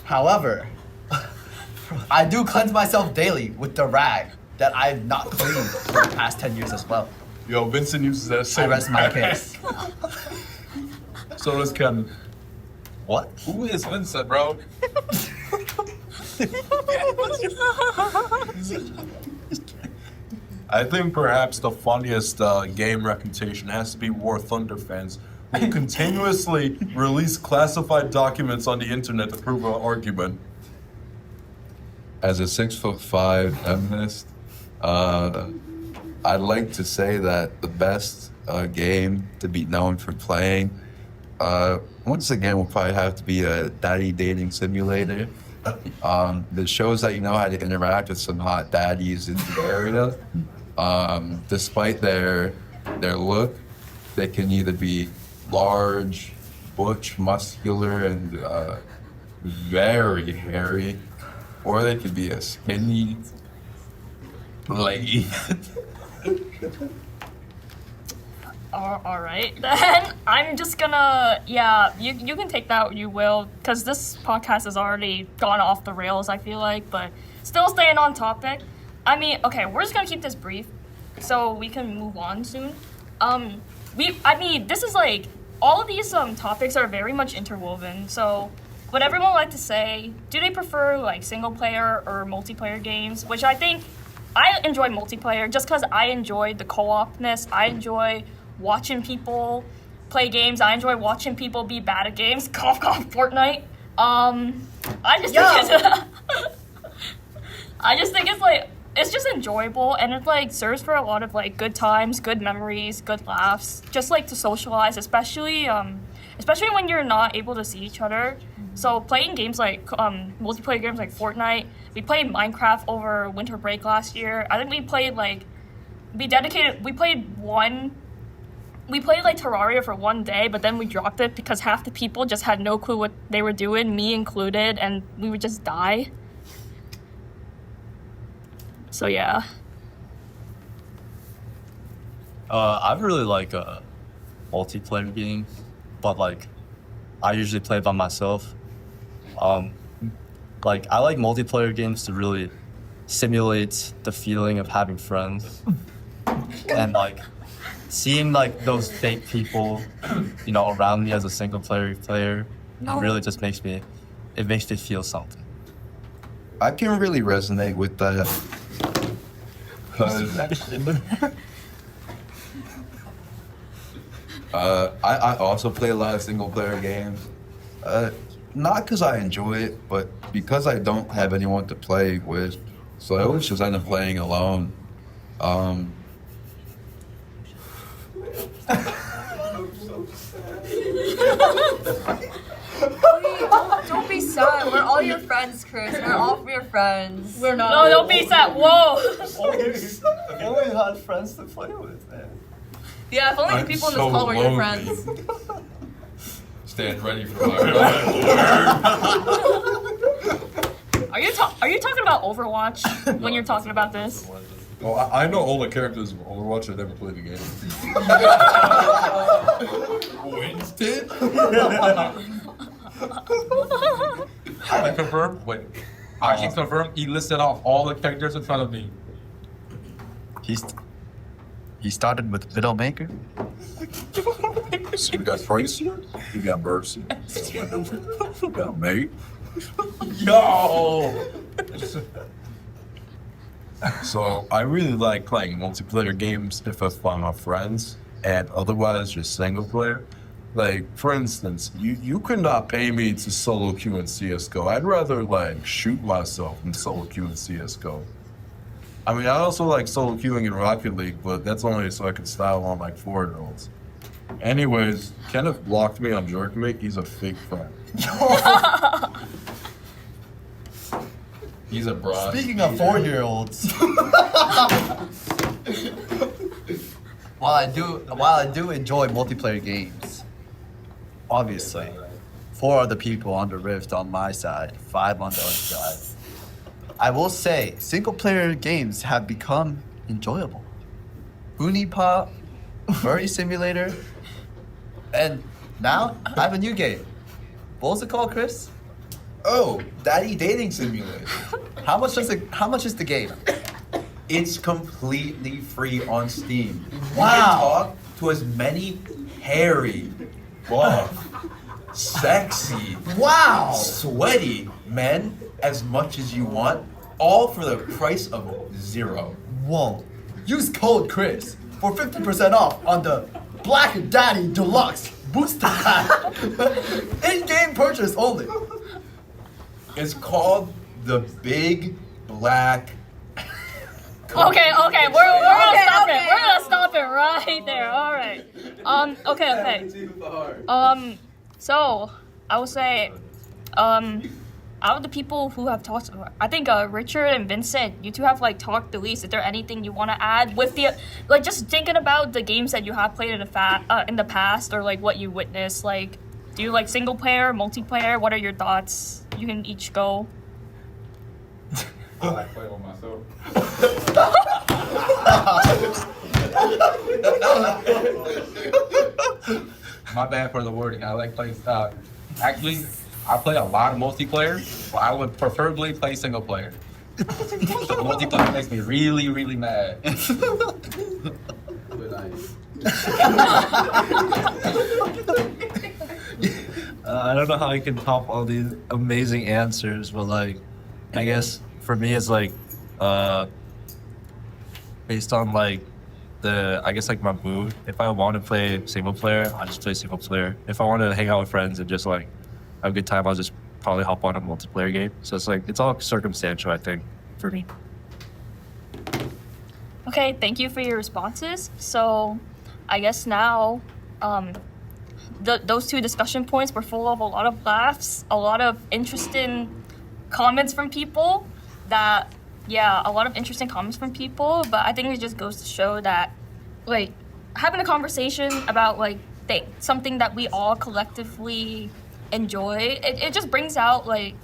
However, I do cleanse myself daily with the rag that I've not cleaned for the past 10 years as well. Yo, Vincent uses that I same. rest my case. So does Ken. What? Who is Vincent, bro? I think perhaps the funniest game reputation has to be War Thunder fans who continuously release classified documents on the internet to prove an argument. As a 6'5" feminist, I'd like to say that the best game to be known for playing, once again, will probably have to be a daddy dating simulator. That shows that you know how to interact with some hot daddies in the area. Despite their look, they can either be large, butch, muscular, and very hairy, or they could be a skinny lady. All right, then I'm just gonna, you can take that, you will, because this podcast has already gone off the rails, I feel like, but still staying on topic. I mean, okay, we're just gonna keep this brief so we can move on soon. This is like, all of these topics are very much interwoven, so would everyone like to say, do they prefer like single player or multiplayer games? Which I think, I enjoy multiplayer just because I enjoy the co-opness, I enjoy watching people play games. I enjoy watching people be bad at games. Cough, cough, Fortnite. I just think it's like, it's just enjoyable, and it like serves for a lot of like good times, good memories, good laughs, just like to socialize, especially when you're not able to see each other. So playing games like multiplayer games like Fortnite, we played Minecraft over winter break last year. I think we played like Terraria for one day, but then we dropped it because half the people just had no clue what they were doing, me included, and we would just die. So yeah. I really like multiplayer games, but like I usually play by myself. Like I like multiplayer games to really simulate the feeling of having friends and like seeing like those fake people, you know, around me as a single player really just makes me feel something. I can really resonate with that. I also play a lot of single player games. Not because I enjoy it, but because I don't have anyone to play with. So I always just end up playing alone. Don't be sad. We're all your friends, Chris. We're all your friends. We're not. No, don't be sad. Whoa. If only you had friends to play with, man. Yeah, if only the people in this call were your friends. Stand ready for my Are you talking about Overwatch when you're talking about this? Oh, I know all the characters of Overwatch. I never played the game. Winston? I confirm. Wait. I can confirm. He listed off all the characters in front of me. He started with Widowmaker. So you got Tracer, you got Mercy, you got Mate. Yo! So I really like playing multiplayer games if it's with my friends, and otherwise just single player. Like, for instance, you could not pay me to solo queue in CSGO. I'd rather, like, shoot myself than solo queue in CSGO. I mean, I also like solo queuing in Rocket League, but that's only so I can style on, like, 4-year-olds. Anyways, Kenneth blocked me on Jerkmate. He's a fake friend. He's a broad. Speaking of 4-year-olds, while I do enjoy multiplayer games, obviously, 4 other people on the Rift on my side, 5 on the other side. I will say, single-player games have become enjoyable. Boonie Pop, Furry Simulator, and now I have a new game. What was it called, Chris? Oh, Daddy Dating Simulator. How much is the game? It's completely free on Steam. You Wow. can talk to as many hairy, buff, sexy, Wow! sweaty men as much as you want, all for the price of 0. Whoa. Use code Chris for 50% off on the Black Daddy Deluxe Booster Pack. In-game purchase only. It's called the Big Black. Okay, we're gonna stop it. We're gonna stop it right there. All right. Okay. So I would say, out of the people who have talked, I think Richard and Vincent, you two have like talked the least. Is there anything you want to add with the, like, just thinking about the games that you have played in the past, or like what you witnessed? Like, do you like single player, multiplayer? What are your thoughts? You can each go. I like playing with myself. My bad for the wording. I like playing. Actually, I play a lot of multiplayer, but I would preferably play single player. So multiplayer makes me really, really mad. I don't know how I can top all these amazing answers, but like, I guess for me it's like, based on like I guess like my mood. If I want to play single player, I just play single player. If I want to hang out with friends and just like have a good time, I'll just probably hop on a multiplayer game. So it's like, it's all circumstantial, I think, for me. Okay, thank you for your responses. So, I guess now, those 2 discussion points were full of a lot of laughs, a lot of interesting comments from people. A lot of interesting comments from people. But I think it just goes to show that, like, having a conversation about like something that we all collectively enjoy, it just brings out like,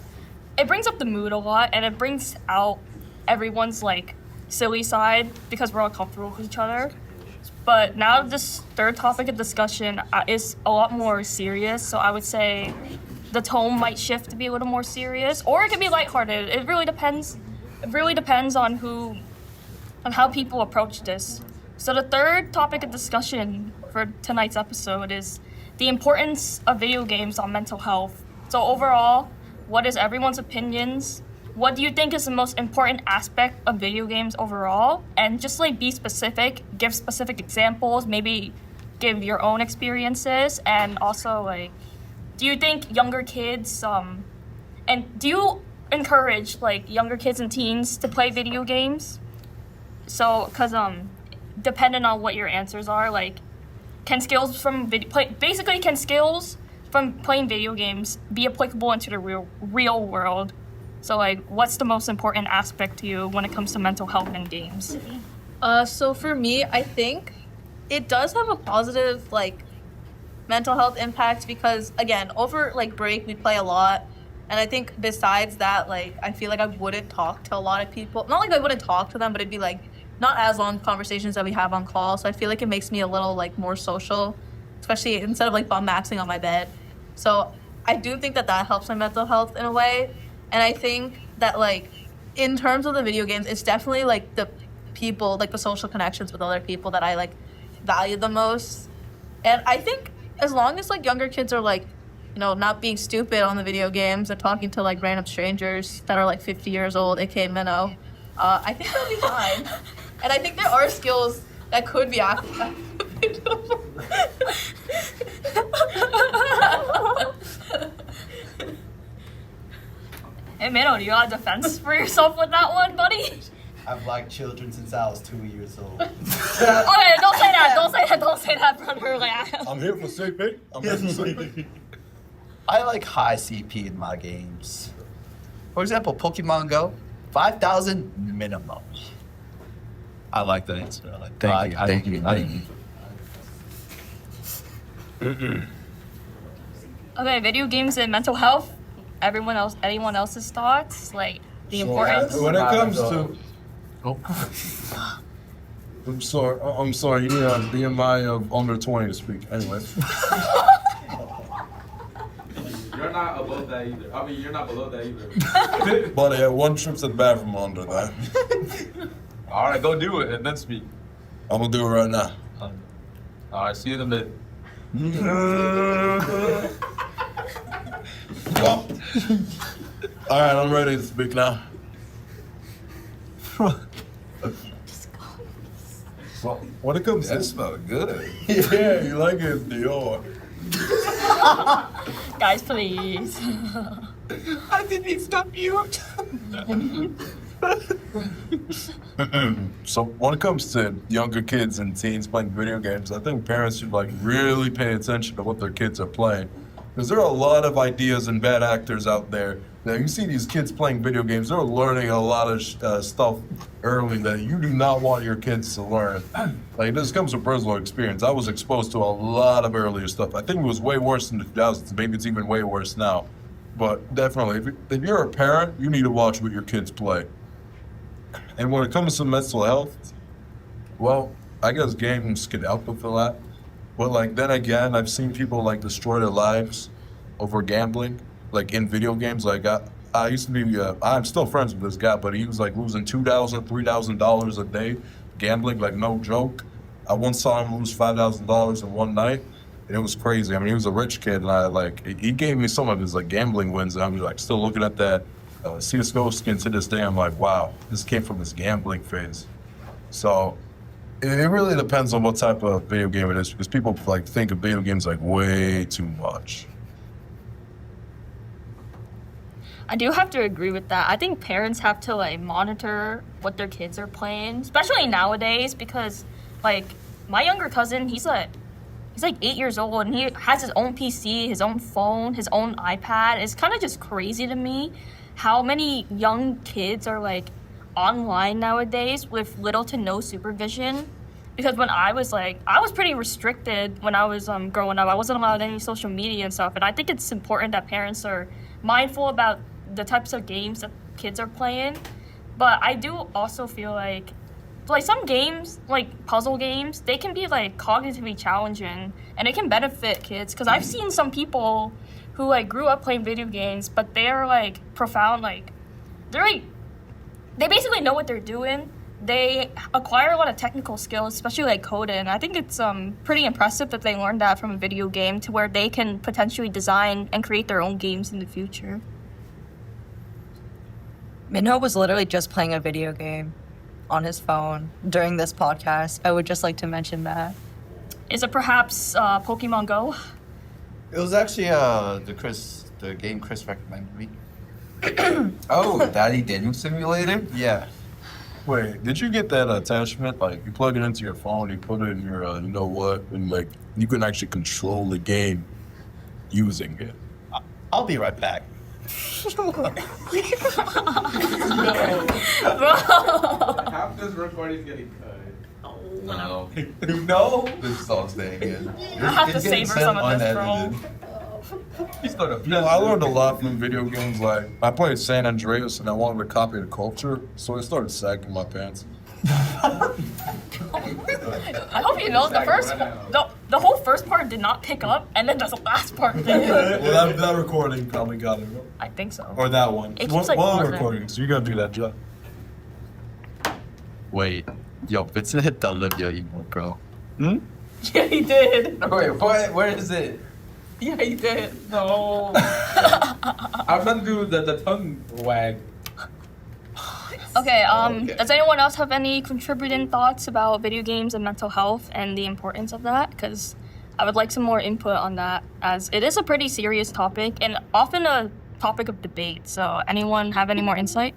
it brings up the mood a lot, and it brings out everyone's like silly side because we're all comfortable with each other. But now this third topic of discussion is a lot more serious, so I would say the tone might shift to be a little more serious, or it can be lighthearted. It really depends. It really depends on how people approach this. So the third topic of discussion for tonight's episode is the importance of video games on mental health. So overall, what is everyone's opinions? What do you think is the most important aspect of video games overall? And just like be specific, give specific examples, maybe give your own experiences, and also like, do you think younger kids, and do you encourage like younger kids and teens to play video games? So, cause depending on what your answers are, like, can skills from can skills from playing video games be applicable into the real world? So like, what's the most important aspect to you when it comes to mental health in games? So for me, I think it does have a positive like mental health impact because again, over like break we play a lot, and I think besides that, like I feel like I wouldn't talk to a lot of people. Not like I wouldn't talk to them, but it'd be like not as long conversations that we have on call. So I feel like it makes me a little like more social, especially instead of like bum maxing on my bed. So I do think that helps my mental health in a way, and I think that like in terms of the video games, it's definitely like the people, like the social connections with other people that I like value the most. And I think as long as like younger kids are like, you know, not being stupid on the video games and talking to like random strangers that are like 50 years old, aka minnow, I think they'll be fine. And I think there are skills that could be active. Hey Mano, do you have a defense for yourself with that one, buddy? I've liked children since I was 2 years old. Okay, don't say that. Don't say that, brother. Like, I'm here for CP. I'm here for CP. I like high CP in my games. For example, Pokemon Go, 5,000 minimum. I like that answer. I like Thank you. okay, video games and mental health. Anyone else's thoughts? Like the importance. When it comes to, I'm sorry. You need a BMI of under 20 to speak. Anyway. You're not above that either. I mean, you're not below that either. But I had one trip to the bathroom under that. All right, go do it and then speak. I'm gonna do it right now. All right, see you in a minute. Well, all right, I'm ready to speak now. Well, when it comes That to smelled good. yeah, you like it, Dior. Guys, please. I didn't stop you. So when it comes to younger kids and teens playing video games, I think parents should like really pay attention to what their kids are playing. Because there are a lot of ideas and bad actors out there. Now you see these kids playing video games, they're learning a lot of stuff early that you do not want your kids to learn. Like this comes from personal experience. I was exposed to a lot of earlier stuff. I think it was way worse in the 2000s. Maybe it's even way worse now. But definitely, if you're a parent, you need to watch what your kids play. And when it comes to mental health, well, I guess games could help with a lot. But like then again, I've seen people like destroy their lives over gambling, like in video games. Like I used to be, I'm still friends with this guy, but he was like losing $2,000, $3,000 a day gambling, like no joke. I once saw him lose $5,000 in one night, and it was crazy. I mean, he was a rich kid, and he gave me some of his like gambling wins, and I'm like still looking at that CS:GO skin to this day. I'm like, wow, this came from his gambling phase. So it really depends on what type of video game it is, because people like think of video games like way too much. I do have to agree with that. I think parents have to like monitor what their kids are playing, especially nowadays, because like my younger cousin, he's like 8 years old and he has his own PC, his own phone, his own iPad. It's kind of just crazy to me how many young kids are like online nowadays with little to no supervision. Because when I was pretty restricted when I was growing up. I wasn't allowed any social media and stuff. And I think it's important that parents are mindful about the types of games that kids are playing. But I do also feel like some games, like puzzle games, they can be like cognitively challenging and it can benefit kids. Because I've seen some people who like grew up playing video games, but they're like profound, like they basically know what they're doing. They acquire a lot of technical skills, especially like coding. I think it's pretty impressive that they learned that from a video game to where they can potentially design and create their own games in the future. Minho was literally just playing a video game on his phone during this podcast. I would just like to mention that. Is it perhaps Pokemon Go? It was actually the game Chris recommended me. Oh, Daddy Daniel Simulator? Yeah. Wait, did you get that attachment? Like you plug it into your phone, you put it in your, you know what, and like you can actually control the game. using it. I'll be right back. Half this recording is getting cut. No, You know? this is all staying in. I have to savor some of this, bro. He's gonna. No, I learned a lot from video games. Like, I played San Andreas and I wanted to copy the culture, so I started sagging my pants. I hope you know the whole first part did not pick up, and then the last part did. Well, that recording probably got it. I think so. Or that one. It keeps, like, one of the pausing. recordings. You gotta do that, Jeff. Wait, yo, Vincent hit the Olivia emote, bro. Yeah, he did. Wait, what? Where is it? Yeah, he did. No. I'm gonna do the tongue wag. Okay, Okay. does anyone else have any contributing thoughts about video games and mental health and the importance of that? Because I would like some more input on that, as it is a pretty serious topic and often a topic of debate. So anyone have any more insight?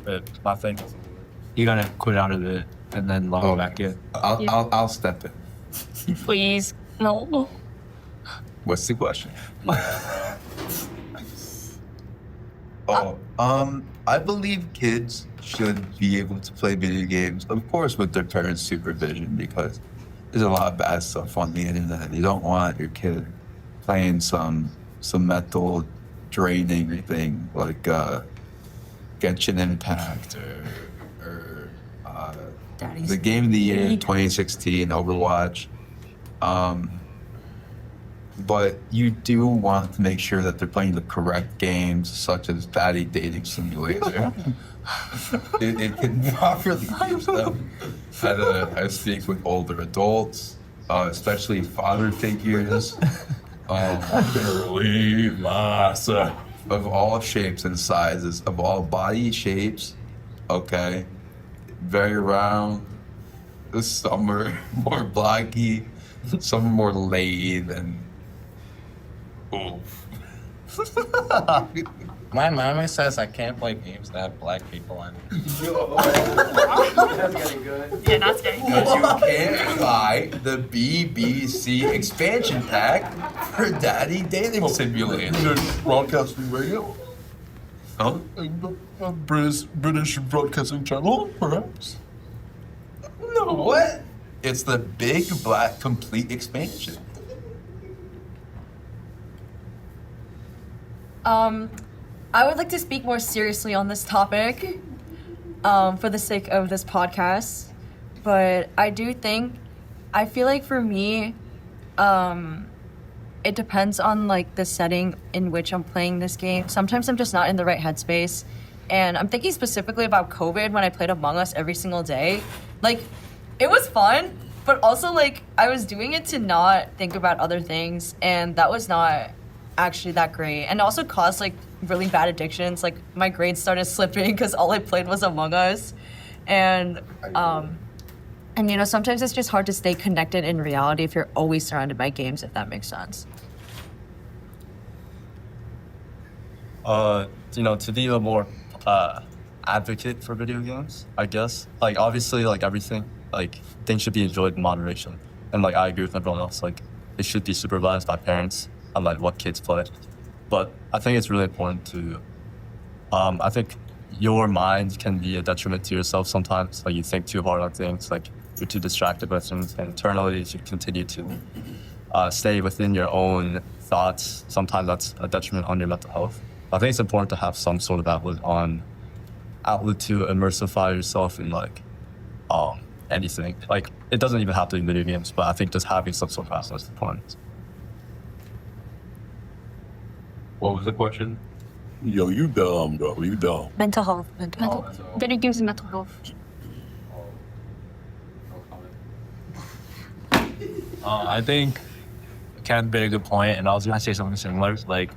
But my thing, you gotta quit out of it and then log back in. I'll step in. Please, no. What's the question? I believe kids should be able to play video games, of course, with their parents' supervision, because there's a lot of bad stuff on the internet. You don't want your kid playing some mental draining thing like Genshin Impact or Daddy's the game of the year 2016, Overwatch. But you do want to make sure that they're playing the correct games, such as Daddy Dating Simulator. it can properly teach them how to speak with older adults, especially father figures. Of all shapes and sizes, of all body shapes, okay? Very round, some are more blocky, some are more laid, and My mama says I can't play games that have black people in it. Yeah, that's getting good. but you can't buy the BBC expansion pack for Daddy Dating Simulator. Broadcasting radio? Huh? British broadcasting channel, perhaps? No, what? It's the big black complete expansion. I would like to speak more seriously on this topic for the sake of this podcast. But I feel like for me, it depends on like the setting in which I'm playing this game. Sometimes I'm just not in the right headspace. And I'm thinking specifically about COVID when I played Among Us every single day. Like, it was fun, but also like I was doing it to not think about other things, and that was not actually that great, and also caused like really bad addictions. Like my grades started slipping because all I played was Among Us, and you know, sometimes it's just hard to stay connected in reality if you're always surrounded by games, if that makes sense. You know, to be a more advocate for video games, I guess. Like, obviously, like everything, like things should be enjoyed in moderation, and like I agree with everyone else. Like, it should be supervised by parents on like what kids play. But I think it's really important to, I think your mind can be a detriment to yourself sometimes. Like you think too hard on things, like you're too distracted by things, and internally you should continue to stay within your own thoughts. Sometimes that's a detriment on your mental health. I think it's important to have some sort of outlet to immersify yourself in like anything. Like it doesn't even have to be video games, but I think just having some sort of outlet is important. What was the question? Yo, you dumb, bro. You dumb. Mental health. Video games and mental health. I think Ken made a good point, and I was gonna say something similar. Like,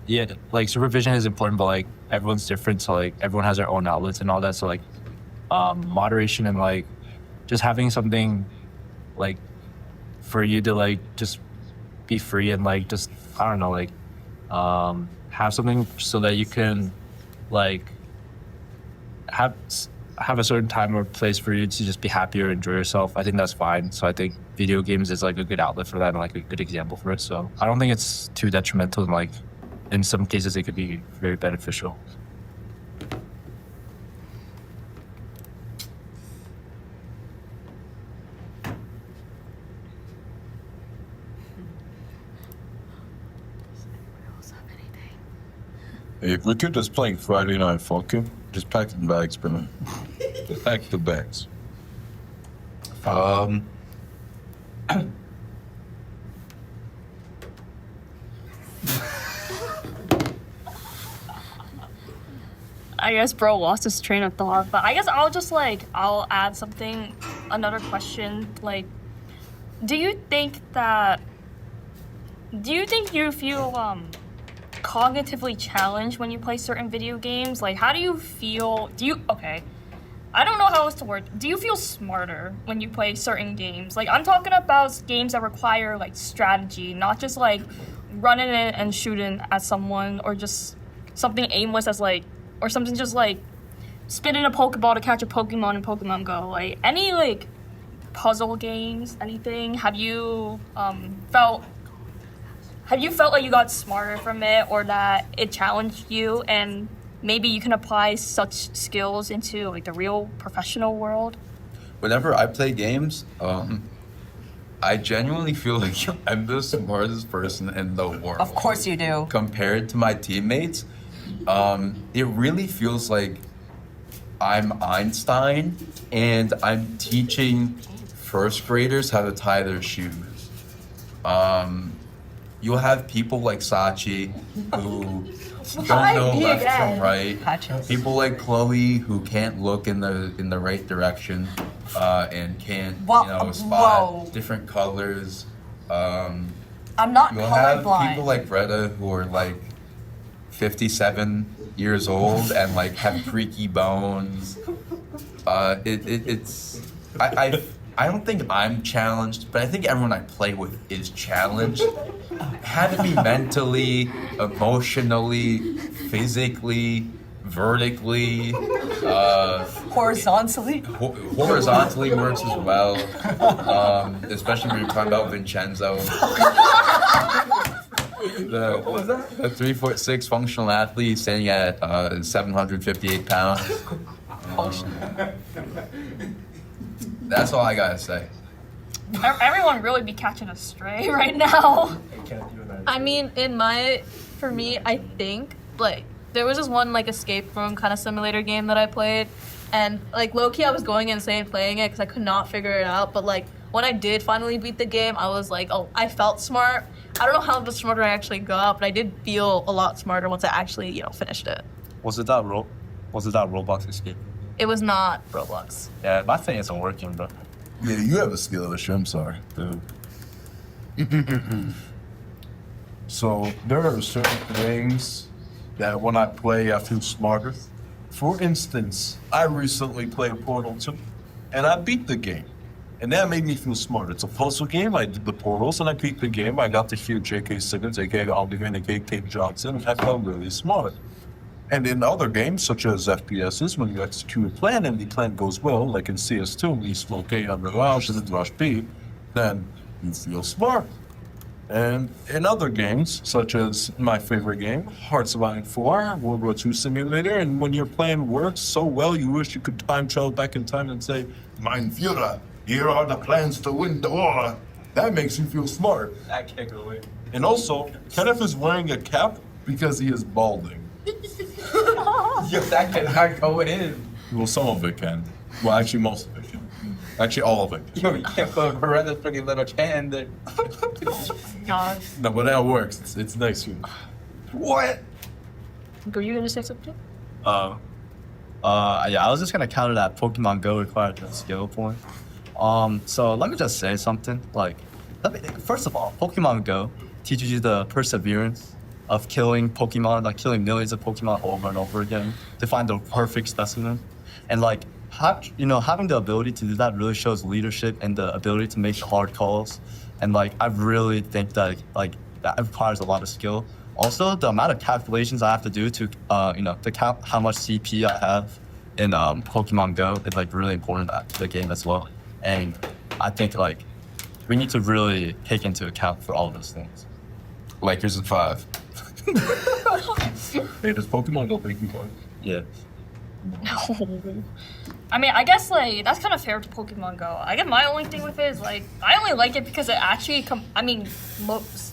yeah, like supervision is important, but like everyone's different, so like everyone has their own outlets and all that. So like, moderation and like just having something like for you to like just be free and like just I don't know like have something so that you can like have have a certain time or place for you to just be happy or enjoy yourself, I think that's fine. So I think video games is like a good outlet for that and like a good example for it. So I don't think it's too detrimental, and like in some cases it could be very beneficial. If we could just play Friday Night Funkin', just pack the bags, bro. Just pack the bags. I guess bro lost his train of thought, but I guess I'll add something, another question. Like, do you think you feel cognitively challenged when you play certain video games? Like, how do you feel? Okay, I don't know how else to word. Do you feel smarter when you play certain games? Like, I'm talking about games that require like strategy, not just like running in and shooting at someone, or just something aimless as like, or something just like spinning a Pokeball to catch a Pokemon in Pokemon Go. Like, any like puzzle games, anything? Have you felt like you got smarter from it, or that it challenged you, and maybe you can apply such skills into like the real professional world? Whenever I play games, I genuinely feel like I'm the smartest person in the world. Of course you do. Compared to my teammates, it really feels like I'm Einstein and I'm teaching first graders how to tie their shoes. You'll have people like Sachi who don't know left from right. People like Chloe who can't look in the right direction and can't spot different colors. I'm not You'll have colorblind. people like Greta who are like 57 years old and like have creaky bones. I don't think I'm challenged, but I think everyone I play with is challenged. Had it be mentally, emotionally, physically, vertically, Horizontally. horizontally works as well. Especially when you're talking about Vincenzo. The 3'6" functional athlete standing at 758 pounds. That's all I gotta say. Everyone really be catching a stray right now. I mean, for me, I think, like, there was this one, like, escape room kind of simulator game that I played, and, like, low-key I was going insane playing it because I could not figure it out, but, like, when I did finally beat the game, I was like, oh, I felt smart. I don't know how much smarter I actually got, but I did feel a lot smarter once I actually, finished it. Was it that Roblox escape? It was not Roblox. Yeah, my thing isn't working, bro. Yeah, you have a skill of a shrimp star, dude. So there are certain things that when I play, I feel smarter. For instance, I recently played Portal 2, and I beat the game. And that made me feel smart. It's a puzzle game. I did the portals, and I beat the game. I got to hear J.K. Simmons, a.k.a. Alderman, a.k.a. Kate Johnson, and I felt really smart. And in other games, such as FPSs, when you execute a plan and the plan goes well, like in CS2, when you smoke A on the rush and then rush B, then you feel smart. And in other games, such as my favorite game, Hearts of Iron 4, World War II Simulator, and when your plan works so well, you wish you could time travel back in time and say, Mein Führer, here are the plans to win the war. That makes you feel smart. I can't go away. And also, Kenneth is wearing a cap because he is balding. Yo, that cannot go in. Well, some of it can. Well, actually, most of it can. Actually, all of it. Yo, you can't put Miranda's pretty little hand there. God. No, but that works. It's nice. What? Were you gonna say something? Yeah, I was just gonna counter that Pokemon Go required a skill point. So let me just say something. First of all, Pokemon Go teaches you the perseverance of killing Pokemon, like killing millions of Pokemon over and over again to find the perfect specimen. And having the ability to do that really shows leadership and the ability to make hard calls. And I really think that that requires a lot of skill. Also, the amount of calculations I have to do to count how much CP I have in Pokemon Go is like really important to the game as well. And I think like we need to really take into account for all of those things. Lakers in 5. Hey, does Pokemon Go make you fun? Yeah. No. I mean, I guess like that's kind of fair to Pokemon Go. I guess my only thing with it is like I only like it because it actually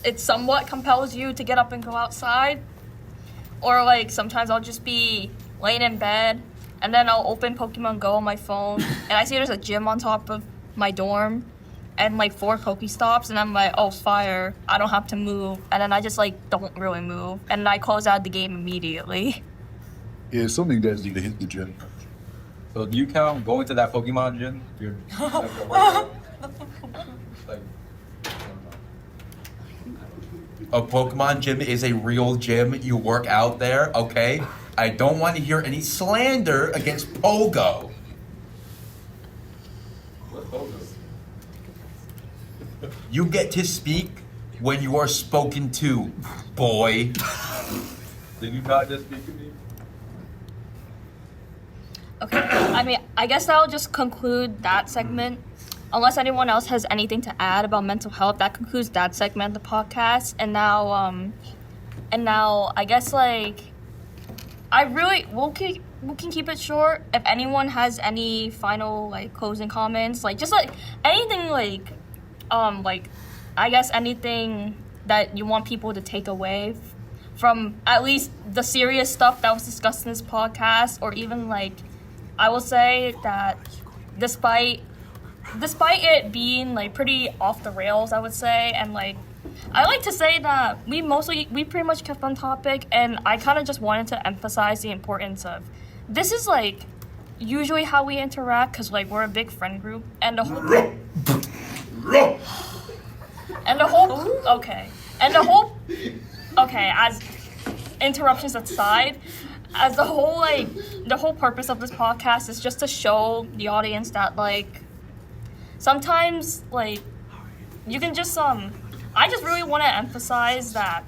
it somewhat compels you to get up and go outside. Or like sometimes I'll just be laying in bed and then I'll open Pokemon Go on my phone and I see there's a gym on top of my dorm and like 4 Pokestops and I'm like, oh, fire, I don't have to move. And then I just like don't really move and I close out the game immediately. Yeah, some of you guys need to hit the gym. So do you count going to that Pokemon gym? A Pokemon gym is a real gym. You work out there, okay? I don't want to hear any slander against Pogo. You get to speak when you are spoken to, boy. Did you not just speak to me? Okay, I mean, I guess I'll just conclude that segment. Unless anyone else has anything to add about mental health, that concludes that segment of the podcast. And now, I guess like, we can keep it short. If anyone has any final like closing comments, like just like anything like, I guess anything that you want people to take away from at least the serious stuff that was discussed in this podcast, or even like, I will say that despite it being like pretty off the rails, I would say, and like I like to say that we pretty much kept on topic, and I kind of just wanted to emphasize the importance of this is like usually how we interact because like we're a big friend group and the whole as interruptions aside, as the whole purpose of this podcast is just to show the audience that like sometimes like you can just I just really want to emphasize that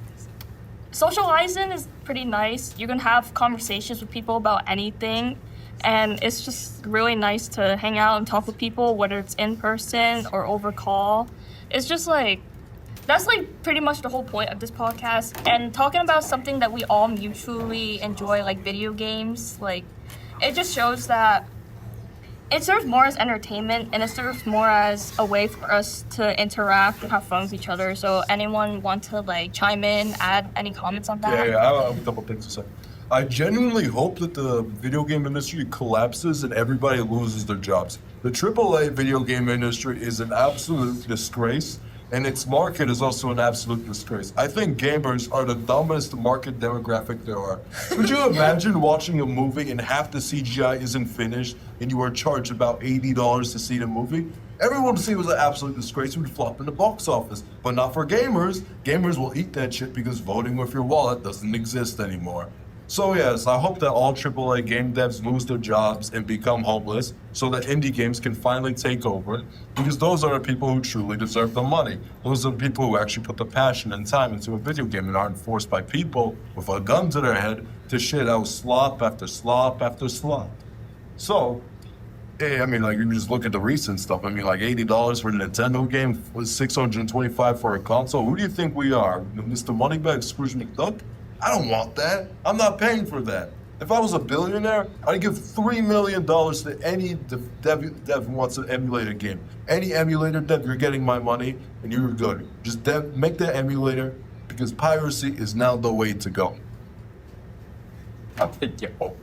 socializing is pretty nice. You can have conversations with people about anything, and it's just really nice to hang out and talk with people, whether it's in person or over call. It's just like that's like pretty much the whole point of this podcast, and talking about something that we all mutually enjoy, like video games. Like it just shows that it serves more as entertainment, and it serves more as a way for us to interact and have fun with each other. So anyone want to like chime in, add any comments on that? Yeah, I have a couple things to say. I genuinely hope that the video game industry collapses and everybody loses their jobs. The AAA video game industry is an absolute disgrace, and its market is also an absolute disgrace. I think gamers are the dumbest market demographic there are. Could you imagine watching a movie and half the CGI isn't finished and you are charged about $80 to see the movie? Everyone would say it was an absolute disgrace. It would flop in the box office, but not for gamers. Gamers will eat that shit because voting with your wallet doesn't exist anymore. So yes, I hope that all AAA game devs lose their jobs and become homeless so that indie games can finally take over, because those are the people who truly deserve the money. Those are the people who actually put the passion and time into a video game and aren't forced by people with a gun to their head to shit out slop after slop after slop. So, I mean, like, you just look at the recent stuff. I mean, like, $80 for a Nintendo game was $625 for a console. Who do you think we are? Mr. Moneybag Scrooge McDuck? I don't want that. I'm not paying for that. If I was a billionaire, I'd give $3 million to any dev who wants to emulate a game. Any emulator dev, you're getting my money, and you're good. Just make that emulator, because piracy is now the way to go. I'll take you home.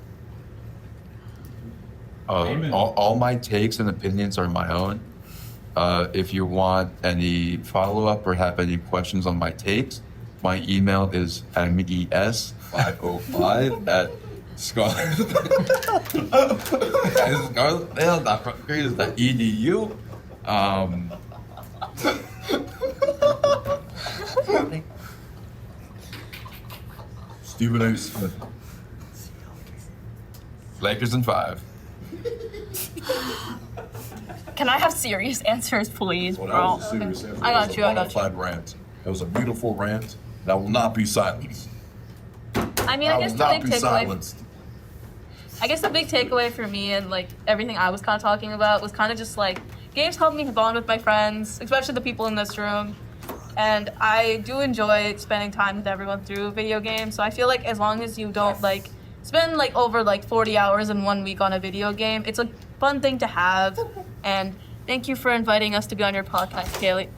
All my takes and opinions are my own. If you want any follow-up or have any questions on my takes, my email is mes505 at scarletvale.edu. Stephen A. Smith. Lakers in 5. Can I have serious answers, please, Well, bro? that was a serious answer. I got That was you. a bona fide rant. It was a beautiful rant that will not be silenced. I mean, I guess will the not big be takeaway. silenced. I guess the big takeaway for me and like everything I was kind of talking about was kind of just like games help me bond with my friends, especially the people in this room. And I do enjoy spending time with everyone through video games. So I feel like as long as you don't like spend like over like 40 hours in 1 week on a video game, it's a fun thing to have. And thank you for inviting us to be on your podcast, Kaylee.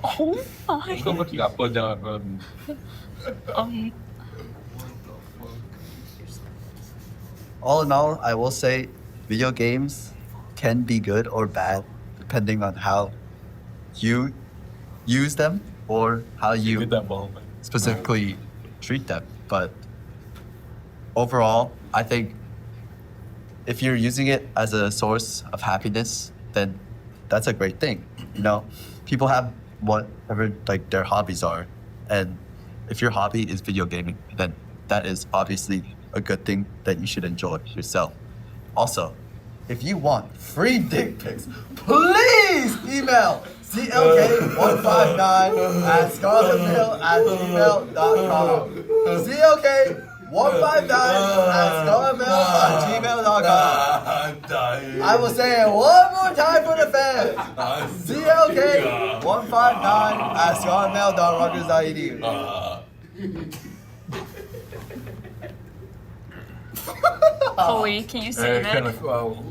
Oh my. Look what you got put down, bro. All in all, I will say video games can be good or bad depending on how you use them or how you Get that ball, man. specifically treat them. But overall, I think if you're using it as a source of happiness, then that's a great thing. You know, people have whatever like their hobbies are, and if your hobby is video gaming, then that is obviously a good thing that you should enjoy yourself. Also, if you want free dick pics, please email CLK159@scarletmail@gmail.com. CLK159@scarletmail@gmail.com. I will say it one more time for the fans. CLK159@scarletmail.rutgers.edu. Chloe, can you sing it?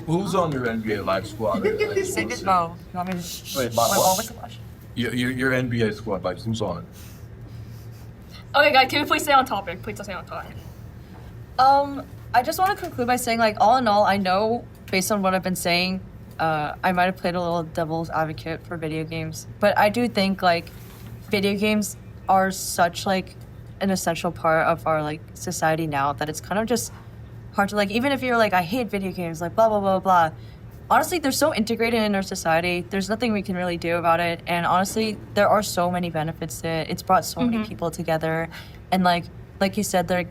Who's on your NBA Live squad? Sing it. No. You want me to? Wait, Wait, what was the question? Your NBA squad, like who's on it? Okay, guys, can we please stay on topic? Please stay on topic. I just want to conclude by saying, like, all in all, I know based on what I've been saying, I might have played a little devil's advocate for video games, but I do think like video games are such like an essential part of our like society now that it's kind of just hard to like, even if you're like, I hate video games, like blah blah blah blah. Honestly, they're so integrated in our society. There's nothing we can really do about it. And honestly, there are so many benefits to it. It's brought so many people together. And like you said, they're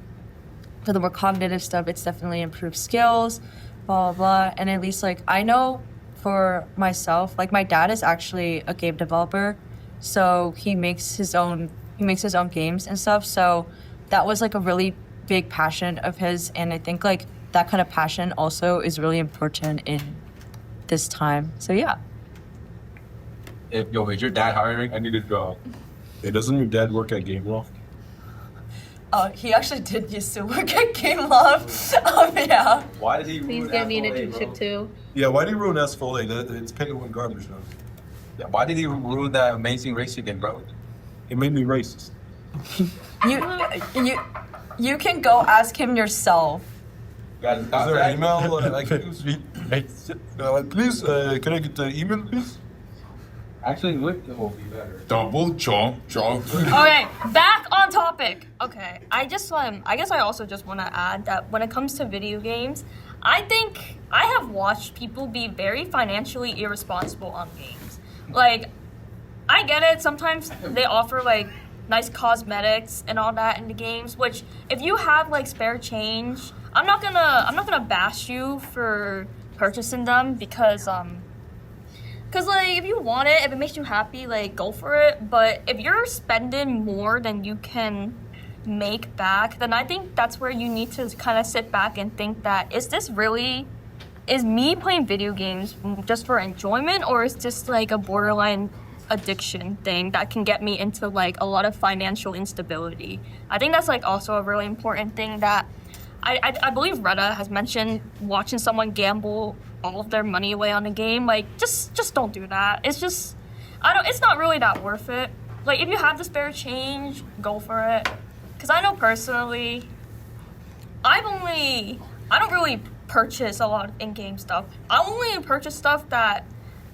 for the more cognitive stuff, it's definitely improved skills, blah, blah, blah. And at least like, I know for myself, like my dad is actually a game developer. So he makes his own games and stuff. So that was like a really big passion of his. And I think like that kind of passion also is really important in this time. So yeah. Is your dad hiring? I need a job. Hey, doesn't your dad work at Game Loft? He actually did used to work at Game Loft. Yeah. Why did he Please ruin get me an FLA, internship bro? too. Yeah, why did he ruin S4A? It's painted with garbage now. Yeah, why did he ruin that amazing race again, bro? It made me racist. You can go ask him yourself. Guys, Is there an email I can use? Please, can I get the email, please? Actually, Wick will be better. Double chomp. Okay, back on topic. Okay, I guess I also just want to add that when it comes to video games, I think I have watched people be very financially irresponsible on games. Like, I get it. Sometimes they offer like nice cosmetics and all that in the games. Which, if you have like spare change, I'm not gonna bash you for purchasing them because like, if you want it, if it makes you happy, like, go for it. But if you're spending more than you can make back, then I think that's where you need to kind of sit back and think that, is me playing video games just for enjoyment, or is this, like, a borderline addiction thing that can get me into, like, a lot of financial instability? I think that's, like, also a really important thing that I believe Retta has mentioned, watching someone gamble all of their money away on a game. Like, just don't do that. It's just, it's not really that worth it. Like, if you have the spare change, go for it. Because I know personally, I don't really purchase a lot of in-game stuff. I only purchase stuff that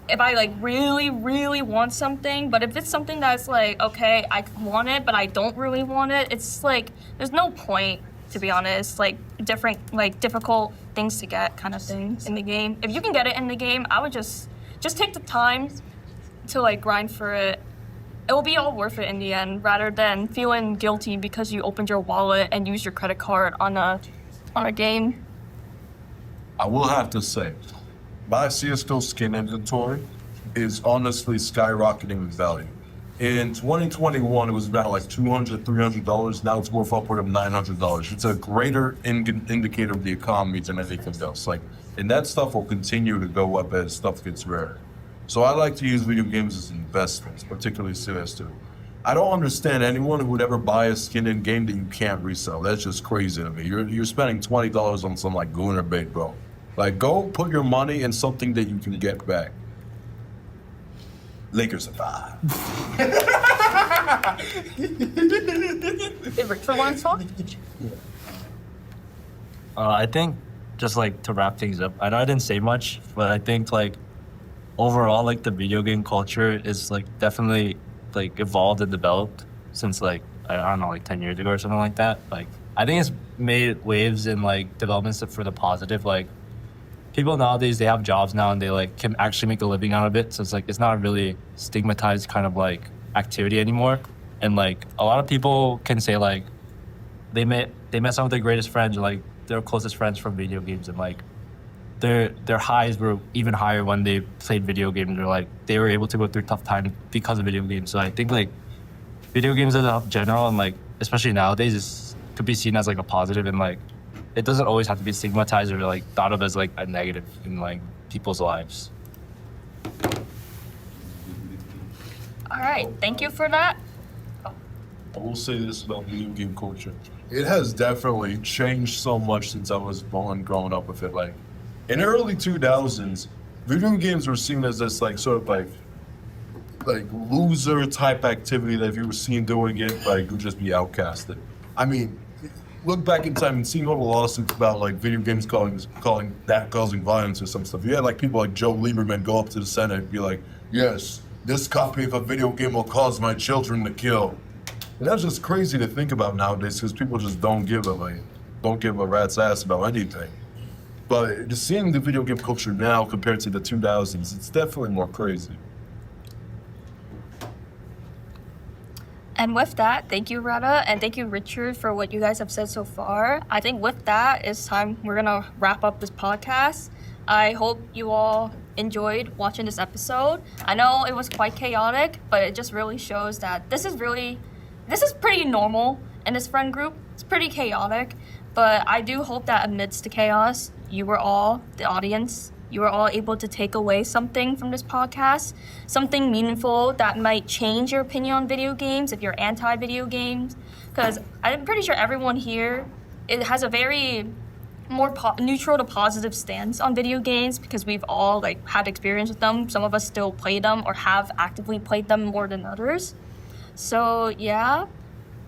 if I, like, really, really want something. But if it's something that's like, okay, I want it, but I don't really want it, it's like, there's no point, to be honest. Like, difficult things to get kind of thing in the game. If you can get it in the game, I would just take the time to, like, grind for it. It will be all worth it in the end, rather than feeling guilty because you opened your wallet and used your credit card on a game. I will have to say, my CSGO skin inventory is honestly skyrocketing in value. In 2021, it was about like $200, $300. Now it's worth upward of $900. It's a greater indicator of the economy than anything else. Like, and that stuff will continue to go up as stuff gets rarer. So I like to use video games as investments, particularly CS2. I don't understand anyone who would ever buy a skin in game that you can't resell. That's just crazy to me. You're spending $20 on some like Gooner bait, bro. Like, go put your money in something that you can get back. Lakers survive. Did Richard want to talk? I think just like to wrap things up, I know I didn't say much, but I think like overall like the video game culture is like definitely like evolved and developed since like I don't know, like 10 years ago or something like that. Like I think it's made waves in like developments for the positive. Like people nowadays, they have jobs now and they like can actually make a living out of it. So it's like it's not a really stigmatized kind of like activity anymore. And like a lot of people can say like they met some of their greatest friends or like their closest friends from video games, and like their highs were even higher when they played video games, or like they were able to go through tough times because of video games. So I think like video games as a general and like especially nowadays could be seen as like a positive, and like it doesn't always have to be stigmatized or like thought of as like a negative in like people's lives. All right, thank you for that. I will say this about video game culture. It has definitely changed so much since I was born, growing up with it. Like, in the early 2000s, video games were seen as this like sort of like loser type activity that if you were seen doing it, like you'd just be outcasted. I mean, look back in time and seeing all the lawsuits about like video games causing violence or some stuff. You had like people like Joe Lieberman go up to the Senate and be like, yes, this copy of a video game will cause my children to kill. And that's just crazy to think about nowadays because people just don't give a rat's ass about anything. But just seeing the video game culture now compared to the 2000s, it's definitely more crazy. And with that, thank you, Rada, and thank you, Richard, for what you guys have said so far. I think with that, it's time we're gonna wrap up this podcast. I hope you all enjoyed watching this episode. I know it was quite chaotic, but it just really shows that this is pretty normal in this friend group. It's pretty chaotic, but I do hope that amidst the chaos, you were all, the audience, you were all able to take away something from this podcast, something meaningful that might change your opinion on video games if you're anti-video games. Because I'm pretty sure everyone here, it has a very more neutral to positive stance on video games because we've all like had experience with them. Some of us still play them or have actively played them more than others. So yeah,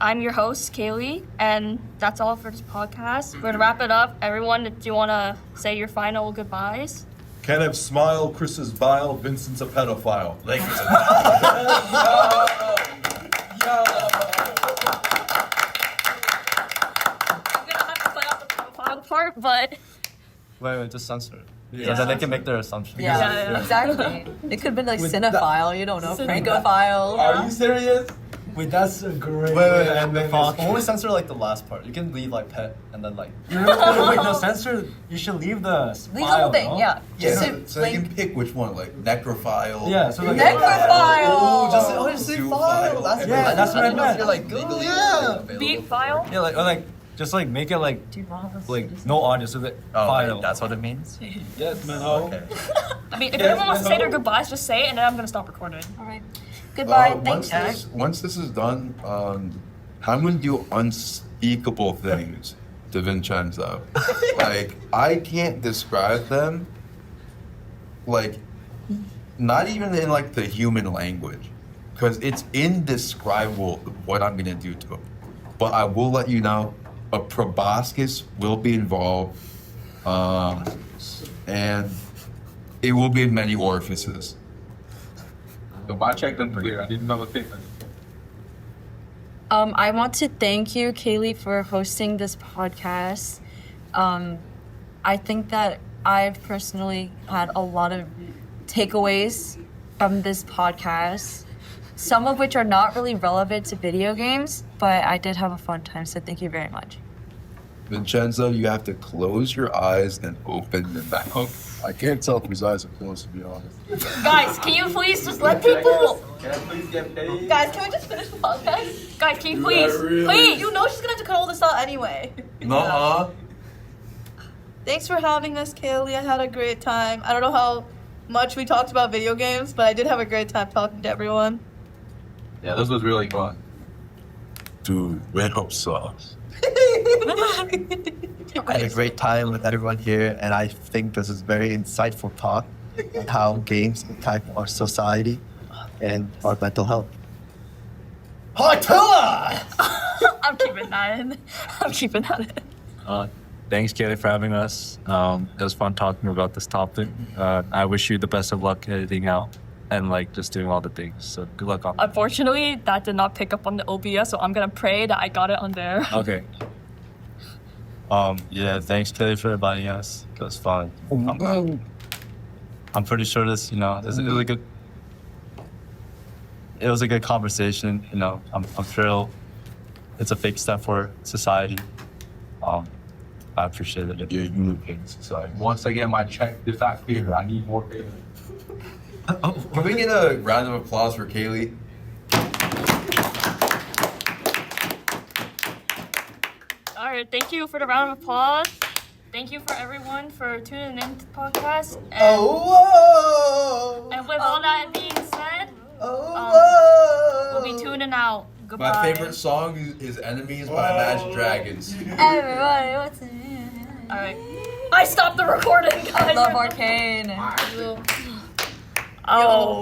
I'm your host, Kaylee, and that's all for this podcast. We're gonna wrap it up. Everyone, do you wanna say your final goodbyes? Kenneth smile, Chris is bile, Vincent's a pedophile. Like, I'm gonna have to play out the profile part, but Wait, just censor it. So that they can make their assumptions. Yeah, exactly. It could have been like cinephile, you don't know, francophile. Are you serious? Wait, that's a great. Wait, and the Fox. Only censor like the last part. You can leave like pet and then like. Wait, no, censor. You should leave the Leave the whole thing, no? yeah. Yeah, Just so they can pick which one, like necrophile. Yeah, so like. necrophile. Just say file. That's Yeah, that's what I didn't know if meant. you're like legally available. beat file. Yeah, like or like just like make it like no audio so that file. Wait, that's what it means. yes, man. Okay. I mean, if everyone wants to say their goodbyes, just say it, and then I'm gonna stop recording. All right. Goodbye. Thanks. Once this is done, I'm gonna do unspeakable things to Vincenzo. Like, I can't describe them. Like, not even in like the human language, because it's indescribable what I'm gonna do to him. But I will let you know, a proboscis will be involved, and it will be in many orifices. So I checked them clear. I didn't know what they. I want to thank you, Kaylee, for hosting this podcast. I think that I've personally had a lot of takeaways from this podcast, some of which are not really relevant to video games, but I did have a fun time, so thank you very much. Vincenzo, you have to close your eyes and open your mouth. I can't tell if his eyes are closed, to be honest. Guys, can you please just let people? Can I please get paid? Guys, can we just finish the podcast? Guys, can you please? Please. You know she's gonna have to cut all this out anyway. Nuh-uh. Thanks for having us, Kaylee. I had a great time. I don't know how much we talked about video games, but I did have a great time talking to everyone. Yeah, this was really fun. Dude, red hope sauce. I had a great time with everyone here, and I think this is very insightful talk on how games impact our society and our mental health. Partiller! I'm keeping that in. I'm keeping that in. Thanks, Kaylee, for having us. It was fun talking about this topic. I wish you the best of luck editing out and like just doing all the things. So good luck on. Unfortunately, that did not pick up on the OBS, so I'm gonna pray that I got it on there. Okay. Yeah, thanks, Kelly, for inviting us. It was fun. I'm pretty sure this, it was a good. It was a good conversation. I'm sure it's a big step for society. I appreciate it. Yeah, you look in society. Once I get my check, is not clear. I need more payment. Can we get a round of applause for Kaylee? All right, thank you for the round of applause. Thank you for everyone for tuning in to the podcast. And with all that being said, we'll be tuning out. Goodbye. My favorite song is Enemies by Imagine Dragons. Everybody, what's it? All right. I stopped the recording, guys. Love Arcane. Oh.